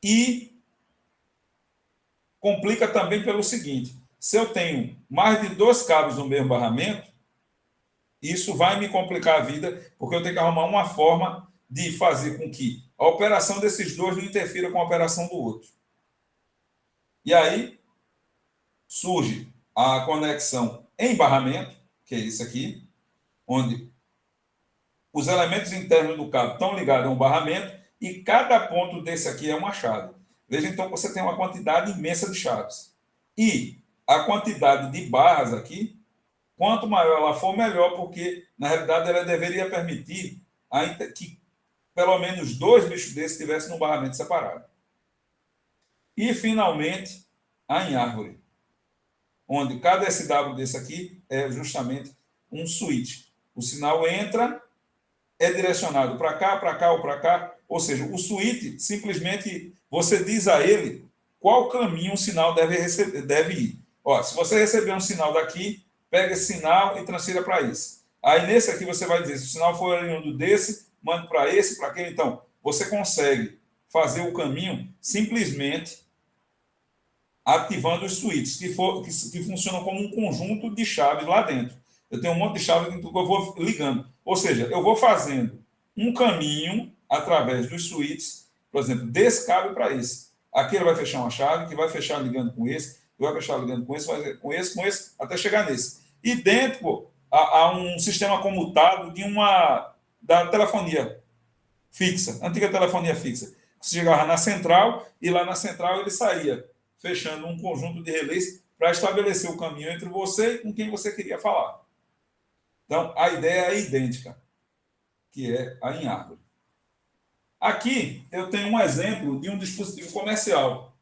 e complica também pelo seguinte: se eu tenho mais de 2 cabos no mesmo barramento, isso vai me complicar a vida, porque eu tenho que arrumar uma forma de fazer com que a operação desses dois não interfira com a operação do outro. E aí surge a conexão em barramento, que é isso aqui, onde os elementos internos do cabo estão ligados a um barramento e cada ponto desse aqui é uma chave. Veja, então, que você tem uma quantidade imensa de chaves. E a quantidade de barras aqui, quanto maior ela for, melhor, porque, na realidade, ela deveria permitir que pelo menos 2 bichos desses estivessem num barramento separado. E, finalmente, a em árvore, onde cada SW desse aqui é justamente um switch. O sinal entra, é direcionado para cá ou para cá, ou seja, o switch, simplesmente, você diz a ele qual caminho o sinal deve ir. Ó, se você receber um sinal daqui, pega esse sinal e transfira para esse. Aí, nesse aqui, você vai dizer, se o sinal for oriundo desse, manda para esse, para aquele. Então, você consegue fazer o caminho simplesmente ativando os switches, que funcionam como um conjunto de chaves lá dentro. Eu tenho um monte de chaves que eu vou ligando. Ou seja, eu vou fazendo um caminho através dos switches, por exemplo, desse cabo para esse. Aqui ele vai fechar uma chave, que vai fechar ligando com esse, que vai fechar ligando com esse, até chegar nesse. E dentro há um sistema comutado da telefonia fixa, antiga telefonia fixa. Você chegava na central, e lá na central ele saía, fechando um conjunto de relés para estabelecer o caminho entre você e com quem você queria falar. Então, a ideia é idêntica, que é a em árvore. Aqui, eu tenho um exemplo de um dispositivo comercial.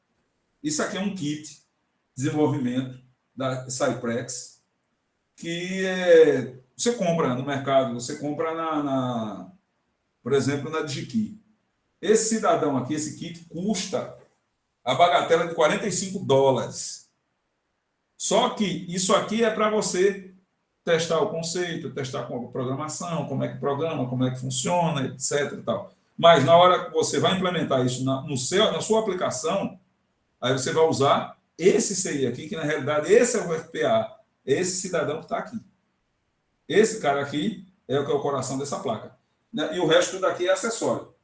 Isso aqui é um kit de desenvolvimento da Cyprex, que você compra no mercado, você compra, por exemplo, na DigiKey. Esse cidadão aqui, esse kit, custa a bagatela de $45. Só que isso aqui é para você testar o conceito, testar com a programação, como é que programa, como é que funciona, etc. E tal. Mas na hora que você vai implementar isso na sua aplicação, aí você vai usar esse CI aqui, que na realidade esse é o FPA, esse cidadão que está aqui. Esse cara aqui é o que é o coração dessa placa. E o resto daqui é acessório.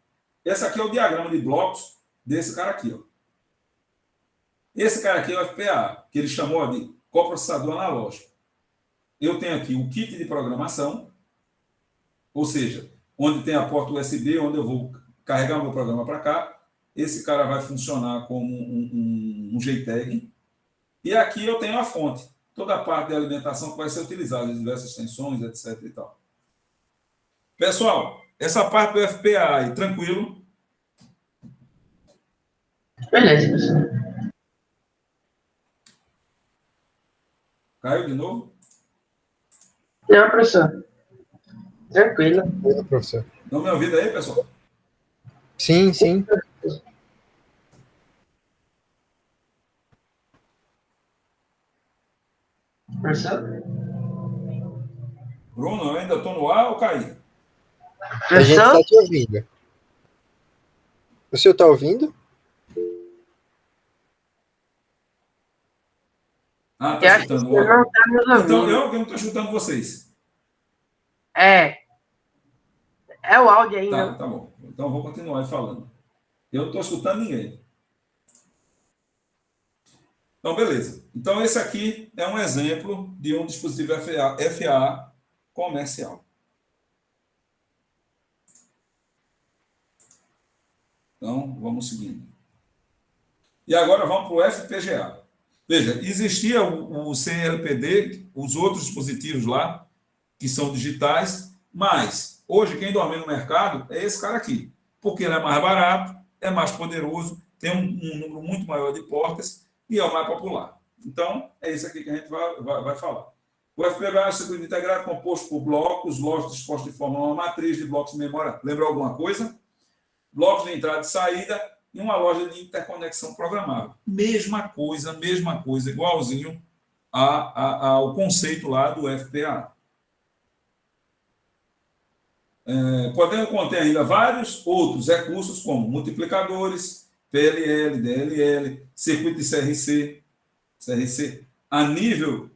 Esse aqui é o diagrama de blocos desse cara aqui, ó. Esse cara aqui é o FPA, que ele chamou de coprocessador analógico. Eu tenho aqui o kit de programação, ou seja, onde tem a porta USB, onde eu vou carregar o meu programa para cá. Esse cara vai funcionar como um JTAG. E aqui eu tenho a fonte, toda a parte de alimentação que vai ser utilizada, diversas tensões, etc. e tal. Pessoal, essa parte do FPA aí, tranquilo? Beleza, professor. Caiu de novo? Não, professor. Tranquilo. Oi, professor. Não me ouvindo aí, pessoal? Sim, sim. Professor? Bruno, eu ainda estou no ar ou caí? A gente Professor? está te ouvindo. O senhor está ouvindo? Ah, Eu está acho que escutando. você não está nos ouvindo. Então, eu que não estou escutando vocês. É o áudio aí, Tá, não? tá bom. Então, eu vou continuar falando. Eu não estou escutando ninguém. Então, beleza. Então, esse aqui é um exemplo de um dispositivo FA comercial. Então, vamos seguindo. E agora vamos para o FPGA. Veja, existia o CLPD, os outros dispositivos lá, que são digitais, mas hoje quem domina no mercado é esse cara aqui, porque ele é mais barato, é mais poderoso, tem um número muito maior de portas e é o mais popular. Então, é isso aqui que a gente vai falar. O FPGA é um circuito integrado composto por blocos dispostos de forma uma matriz de blocos de memória. Lembra alguma coisa? Blocos de entrada e saída e uma loja de interconexão programável. Mesma coisa, igualzinho ao conceito lá do FPA. Podendo conter ainda vários outros recursos, como multiplicadores, PLL, DLL, circuito de CRC, a nível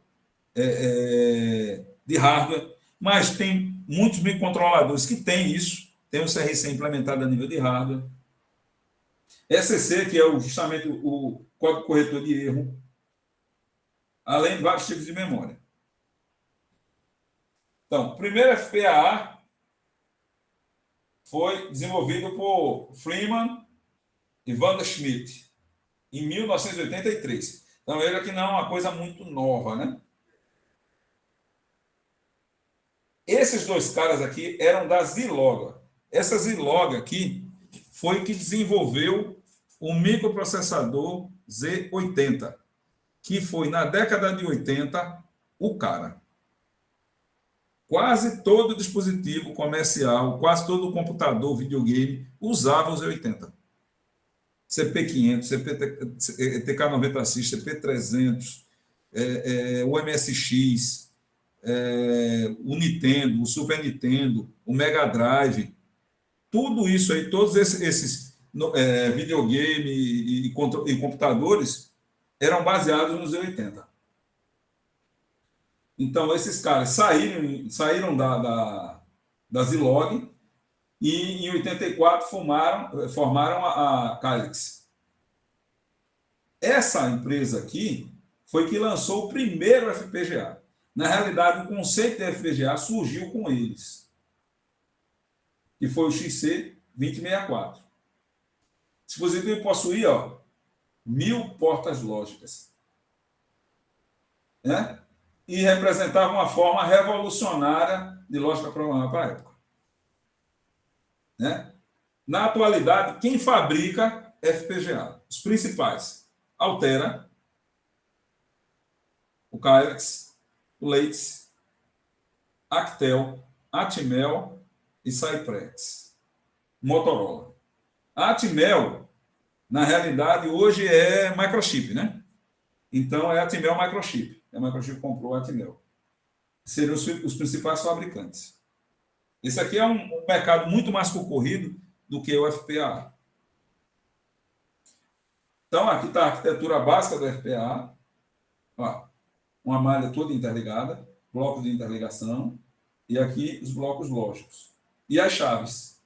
de hardware, mas tem muitos microcontroladores que têm isso, tem o CRC implementado a nível de hardware. SCC, que é justamente o código corretor de erro, além de vários tipos de memória. Então, o primeiro FPGA foi desenvolvido por Freeman e Wanda Schmidt em 1983. Então, ele aqui não é uma coisa muito nova, né? Esses dois caras aqui eram da Zilog. Essa Zilog aqui foi que desenvolveu o microprocessador Z80, que foi, na década de 80, o cara. Quase todo dispositivo comercial, quase todo computador, videogame, usava o Z80. CP500, TK90X, CP300, o MSX, o Nintendo, o Super Nintendo, o Mega Drive, tudo isso aí, todos esses videogame e computadores eram baseados no Z80. Então, esses caras saíram da Zilog e, em 84, formaram a Calyx. Essa empresa aqui foi que lançou o primeiro FPGA. Na realidade, o conceito de FPGA surgiu com eles, que foi o XC2064. O dispositivo possuía 1000 portas lógicas, né? E representava uma forma revolucionária de lógica programada para a época, né? Na atualidade, quem fabrica FPGA? Os principais: Altera, o Calyx, o Lattice, Actel, Atmel e Cypress. Motorola. A Atmel, na realidade, hoje é microchip, né? Então, é a Atmel Microchip. A Microchip comprou a Atmel. Seriam os principais fabricantes. Esse aqui é um mercado muito mais concorrido do que o FPGA. Então, aqui está a arquitetura básica do FPGA. Ó, uma malha toda interligada, blocos de interligação, e aqui os blocos lógicos. E as chaves.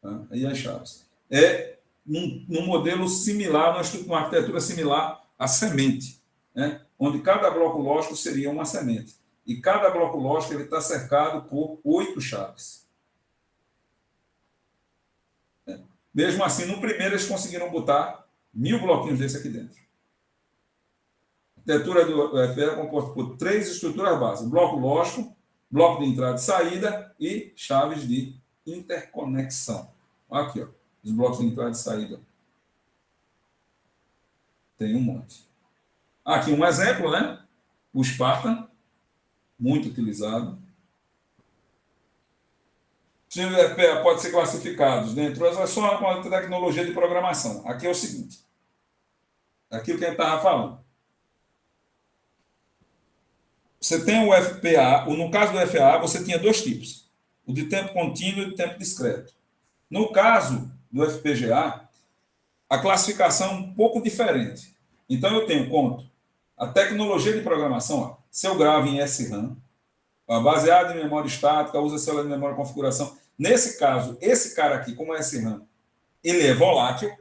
Tá? E as chaves. É num modelo similar, uma arquitetura similar à semente, né? Onde cada bloco lógico seria uma semente. E cada bloco lógico está cercado por 8 chaves. Mesmo assim, no primeiro, eles conseguiram botar 1000 bloquinhos desse aqui dentro. A arquitetura do FPGA é composta por 3 estruturas básicas: bloco lógico, bloco de entrada e saída e chaves de interconexão. Aqui, ó, os blocos de entrada e saída. Tem um monte. Aqui um exemplo, né? O Spartan, muito utilizado. Os FPGA podem ser classificados dentro da só com a tecnologia de programação. Aqui é o seguinte. Aquilo que a gente estava falando. Você tem o FPGA, no caso do FPGA, você tinha 2 tipos. O de tempo contínuo e o de tempo discreto. No caso do FPGA, a classificação é um pouco diferente. Então, eu tenho conto a tecnologia de programação. Ó, se eu gravo em SRAM, baseado em memória estática, usa célula de memória de configuração. Nesse caso, esse cara aqui, como é SRAM, ele é volátil,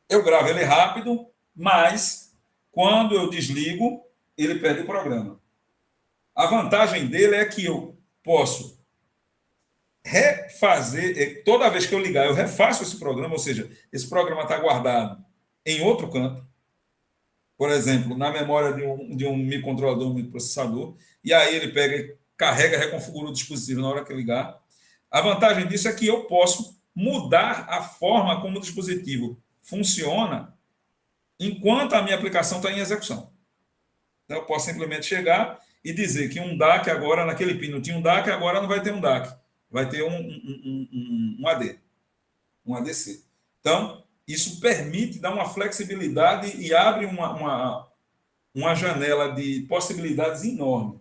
eu gravo ele rápido, mas quando eu desligo, ele perde o programa. A vantagem dele é que eu posso refazer, toda vez que eu ligar, eu refaço esse programa, ou seja, esse programa está guardado em outro canto, por exemplo, na memória de um microcontrolador, um microprocessador, e aí ele pega, carrega, reconfigura o dispositivo na hora que eu ligar. A vantagem disso é que eu posso mudar a forma como o dispositivo funciona enquanto a minha aplicação está em execução. Então, eu posso simplesmente chegar e dizer que um DAC agora, naquele pino tinha um DAC, agora não vai ter um DAC. Vai ter um AD, um ADC. Então, isso permite dar uma flexibilidade e abre uma janela de possibilidades enorme.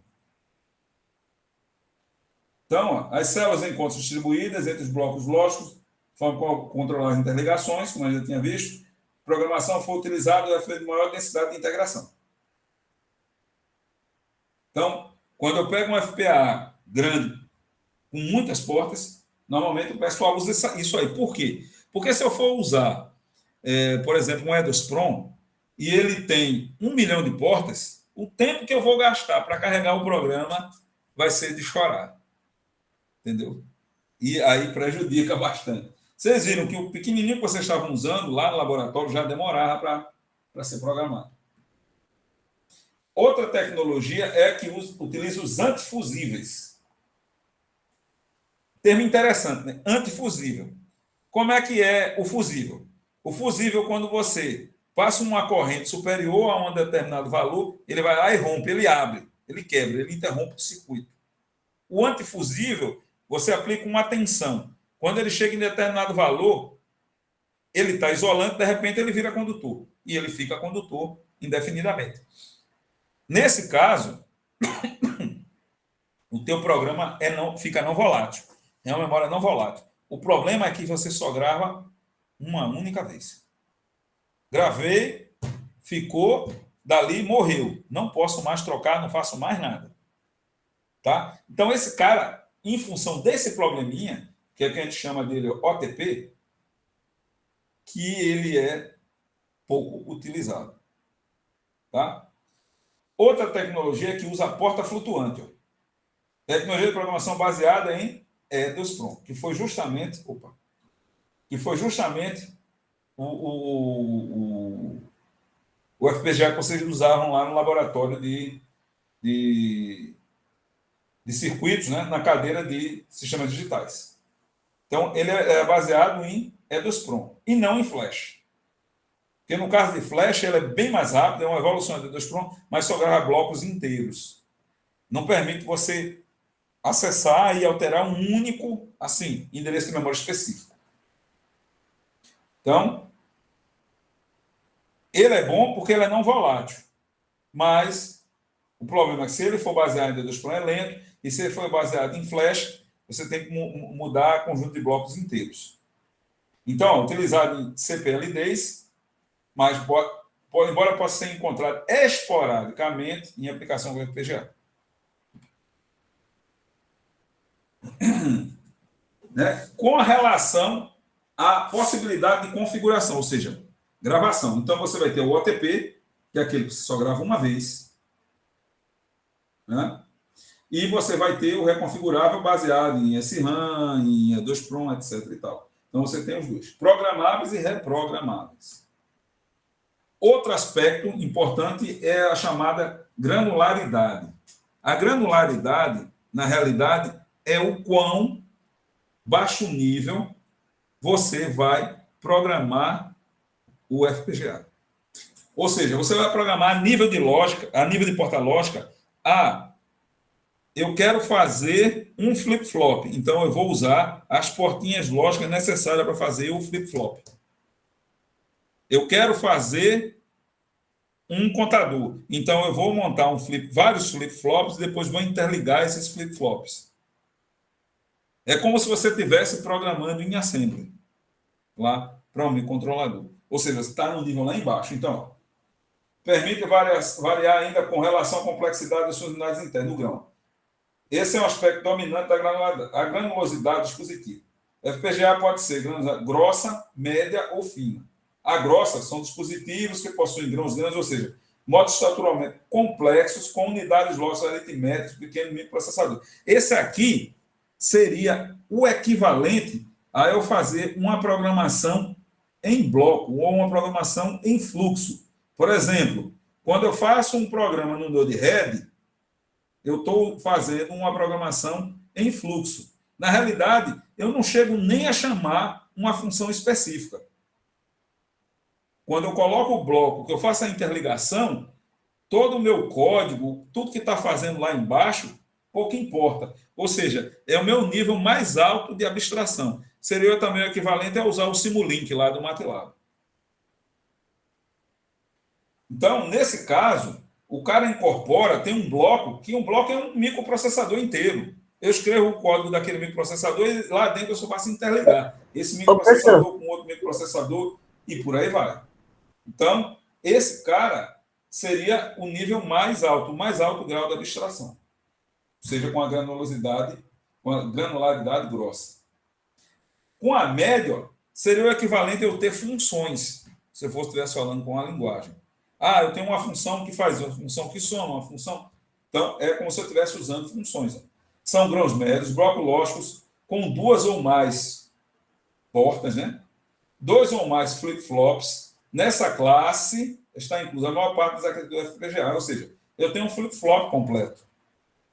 Então, ó, as células encontram distribuídas entre os blocos lógicos, forma controlar as interligações, como a gente já tinha visto, programação for utilizada o FPGA de maior densidade de integração. Então, quando eu pego um FPGA grande, com muitas portas, normalmente o pessoal usa isso aí. Por quê? Porque se eu for usar, por exemplo, um EDOS-PROM, e ele tem 1 milhão de portas, o tempo que eu vou gastar para carregar o programa vai ser de chorar. Entendeu? E aí prejudica bastante. Vocês viram que o pequenininho que vocês estavam usando lá no laboratório já demorava para ser programado. Outra tecnologia é que utiliza os antifusíveis. Termo interessante, né? Antifusível. Como é que é o fusível? O fusível, quando você passa uma corrente superior a um determinado valor, ele vai lá e rompe, ele abre, ele quebra, ele interrompe o circuito. O antifusível, você aplica uma tensão. Quando ele chega em determinado valor, ele está isolante, de repente ele vira condutor. E ele fica condutor indefinidamente. Nesse caso, o teu programa fica não volátil. É uma memória não volátil. O problema é que você só grava uma única vez. Gravei, ficou, dali morreu. Não posso mais trocar, não faço mais nada. Tá? Então, esse cara, em função desse probleminha, que é que a gente chama dele OTP, que ele é pouco utilizado. Tá? Outra tecnologia que usa a porta flutuante. Ó. Tecnologia de programação baseada em EDOS-PROM, que foi justamente o FPGA que vocês usavam lá no laboratório de circuitos, né, na cadeira de sistemas digitais. Então, ele é baseado em EDOS-PROM e não em Flash. Porque no caso de Flash, ele é bem mais rápido, é uma evolução de EDOS-PROM, mas só grava blocos inteiros. Não permite você acessar e alterar um único, assim, endereço de memória específico. Então, ele é bom porque ele é não volátil. Mas o problema é que se ele for baseado em EDOS-PROM é lento, e se ele for baseado em Flash, você tem que mudar conjunto de blocos inteiros. Então, utilizado em CPLDs, mas embora possa ser encontrado esporadicamente em aplicação com FPGA. Né? Com a relação à possibilidade de configuração, ou seja, gravação. Então, você vai ter o OTP, que é aquele que você só grava uma vez. Né? E você vai ter o reconfigurável baseado em SRAM, em EDOS-PROM, etc. E tal. Então, você tem os dois. Programáveis e reprogramáveis. Outro aspecto importante é a chamada granularidade. A granularidade, na realidade, é o quão baixo nível você vai programar o FPGA. Ou seja, você vai programar a nível de lógica, a nível de porta lógica, eu quero fazer um flip-flop, então eu vou usar as portinhas lógicas necessárias para fazer o flip-flop. Eu quero fazer um contador, então eu vou montar vários flip-flops e depois vou interligar esses flip-flops. É como se você estivesse programando em assembly, lá para um microcontrolador. Ou seja, você está no nível lá embaixo. Então, permite variar ainda com relação à complexidade das suas unidades internas, no grão. Esse é um aspecto dominante da granulosidade do dispositivo. FPGA pode ser grossa, média ou fina. A grossa são dispositivos que possuem grãos grandes, ou seja, modos estruturalmente complexos com unidades lógicas aritméticas, pequeno microprocessador. Esse aqui seria o equivalente a eu fazer uma programação em bloco ou uma programação em fluxo. Por exemplo, quando eu faço um programa no Node-RED, eu estou fazendo uma programação em fluxo. Na realidade, eu não chego nem a chamar uma função específica. Quando eu coloco o bloco, que eu faço a interligação, todo o meu código, tudo que está fazendo lá embaixo, pouco importa. Ou seja, é o meu nível mais alto de abstração. Seria também o equivalente a usar o Simulink lá do MATLAB. Então, nesse caso, o cara incorpora, tem um bloco, que um bloco é um microprocessador inteiro. Eu escrevo o código daquele microprocessador e lá dentro eu só faço interligar esse microprocessador com outro microprocessador e por aí vai. Então, esse cara seria o nível mais alto, o mais alto grau de abstração, seja com a granularidade grossa. Com a média, seria o equivalente a eu ter funções, se eu estivesse falando com a linguagem. Ah, eu tenho uma função que faz, uma função que soma, uma função... Então, é como se eu estivesse usando funções. São grãos médios, blocos lógicos, com 2 ou mais portas, né? 2 ou mais flip-flops. Nessa classe está inclusa a maior parte das arquiteturas FPGA, ou seja, eu tenho um flip-flop completo.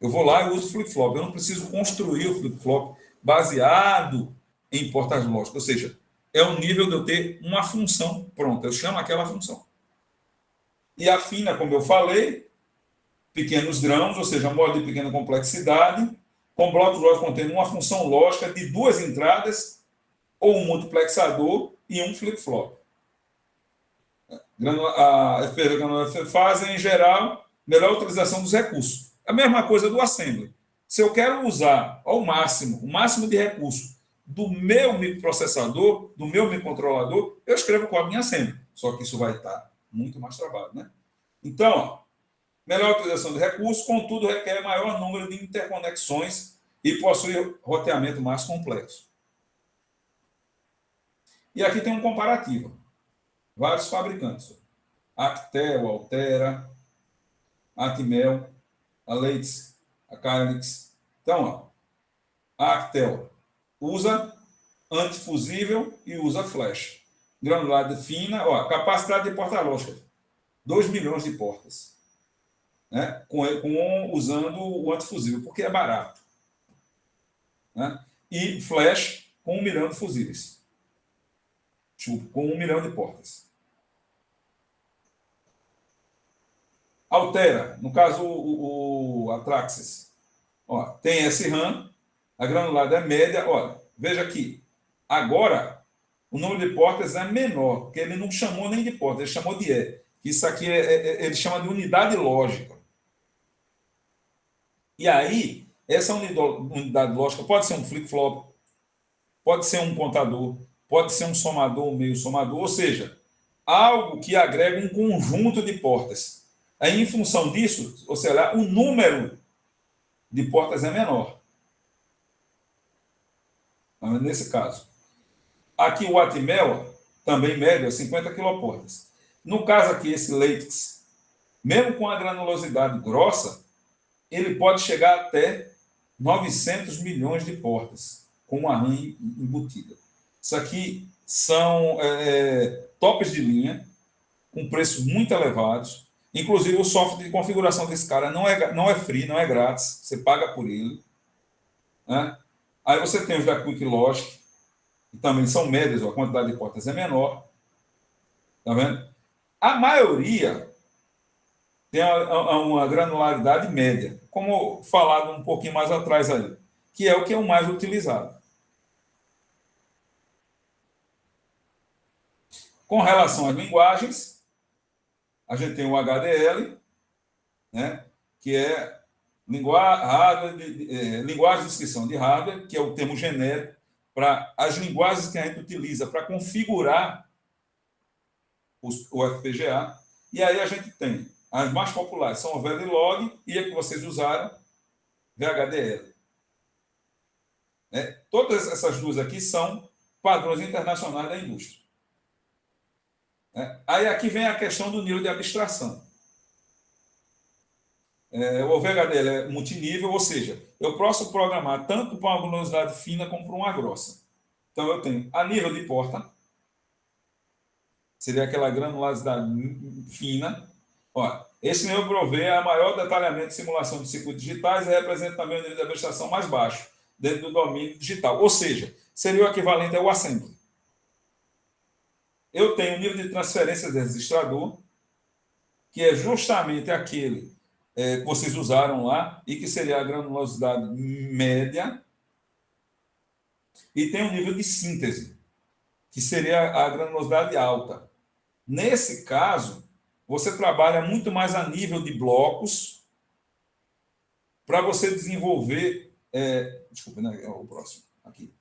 Eu vou lá e uso flip-flop. Eu não preciso construir o flip-flop baseado em portas lógicas, ou seja, é o nível de eu ter uma função pronta. Eu chamo aquela função. E a fina, como eu falei, pequenos grãos, ou seja, modo de pequena complexidade, com blocos lógicos contendo uma função lógica de 2 entradas, ou um multiplexador e um flip-flop. A FPGA granular fazem, em geral, melhor utilização dos recursos. A mesma coisa do assembly. Se eu quero usar ao máximo, o máximo de recursos do meu microprocessador, do meu microcontrolador, eu escrevo código em assembly. Só que isso vai estar muito mais trabalho, né? Então, ó, melhor utilização de recursos, contudo, requer maior número de interconexões e possui roteamento mais complexo. E aqui tem um comparativo. Vários fabricantes. Actel, Altera, Atmel, a Leitz, a Kylix. Então, ó, a Actel usa antifusível e usa flash. Granulada fina, ó, capacidade de porta lógica, 2 milhões de portas. Né? Usando o antifusível, porque é barato. Né? E flash com 1 milhão de fusíveis. Com 1 milhão de portas. Altera, no caso a Traxxas, ó, tem SRAM, a granulada é média. Olha, veja aqui, agora o número de portas é menor, porque ele não chamou nem de porta, ele chamou de E. Isso aqui ele chama de unidade lógica. E aí, essa unidade lógica pode ser um flip-flop, pode ser um contador, pode ser um somador, um meio somador, ou seja, algo que agrega um conjunto de portas. Aí, em função disso, ou seja, o número de portas é menor. Nesse caso. Aqui o Atmel, também médio, é 50 quiloportas. No caso aqui, esse Leitz, mesmo com a granulosidade grossa, ele pode chegar até 900 milhões de portas, com uma RAM embutida. Isso aqui são tops de linha, com preços muito elevados. Inclusive, o software de configuração desse cara não é free, não é grátis. Você paga por ele. Né? Aí você tem os da Quick Logic, que também são médias, a quantidade de portas é menor. Tá vendo? A maioria tem uma granularidade média, como falado um pouquinho mais atrás aí, que é o mais utilizado. Com relação às linguagens, a gente tem o HDL, né, que é linguagem de descrição de hardware, que é o termo genérico para as linguagens que a gente utiliza para configurar o FPGA. E aí a gente tem as mais populares, são o Verilog e a que vocês usaram, VHDL. Todas essas duas aqui são padrões internacionais da indústria. Aí aqui vem a questão do nível de abstração. O VHDL é multinível, ou seja, eu posso programar tanto para uma granulosidade fina como para uma grossa. Então, eu tenho a nível de porta, seria aquela granularidade fina. Ó, esse nível provê a maior detalhamento de simulação de circuitos digitais e representa também o nível de abstração mais baixo, dentro do domínio digital. Ou seja, seria o equivalente ao assembly. Eu tenho o nível de transferência de registrador, que é justamente aquele que vocês usaram lá, e que seria a granulosidade média, e tem o nível de síntese, que seria a granulosidade alta. Nesse caso, você trabalha muito mais a nível de blocos para você desenvolver... desculpa, né, é o próximo aqui.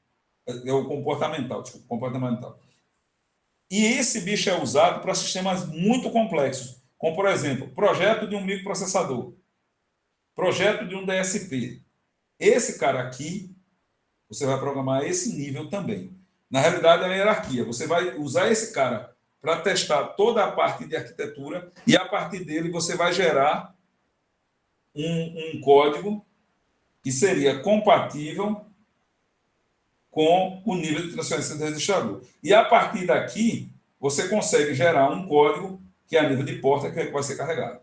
É o comportamental, desculpa, comportamental. E esse bicho é usado para sistemas muito complexos, como, por exemplo, projeto de um microprocessador, projeto de um DSP. Esse cara aqui, você vai programar esse nível também. Na realidade, é a hierarquia. Você vai usar esse cara para testar toda a parte de arquitetura e, a partir dele, você vai gerar um código que seria compatível com o nível de transferência do registrador. E, a partir daqui, você consegue gerar um código que é a nível de porta que vai ser carregado.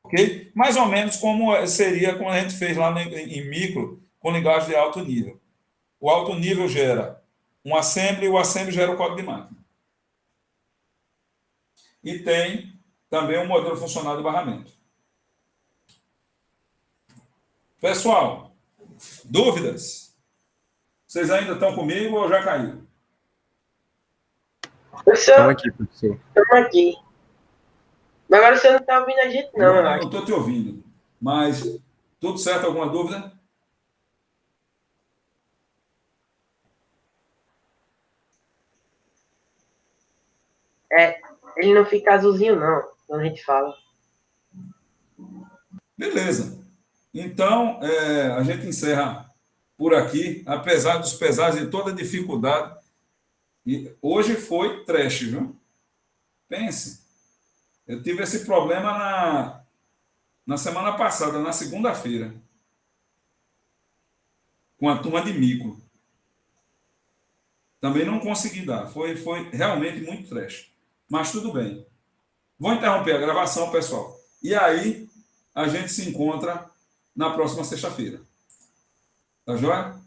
Ok? Mais ou menos como seria como a gente fez lá em micro, com linguagem de alto nível. O alto nível gera um assembly, o assembly gera o código de máquina. E tem também um modelo funcional de barramento. Pessoal, dúvidas? Vocês ainda estão comigo ou já caiu? Professor, aqui, professor. estamos aqui. Mas agora você não está ouvindo a gente, não, eu Não acho. estou te ouvindo. Mas, tudo certo? Alguma dúvida? Ele não fica azulzinho, não, quando a gente fala. Beleza. Então, a gente encerra por aqui, apesar dos pesares de toda a dificuldade. E hoje foi trash, viu? Pense. Eu tive esse problema na semana passada, na segunda-feira, com a turma de micro. Também não consegui dar. Foi realmente muito trash. Mas tudo bem. Vou interromper a gravação, pessoal. E aí, a gente se encontra na próxima sexta-feira. Tá joia?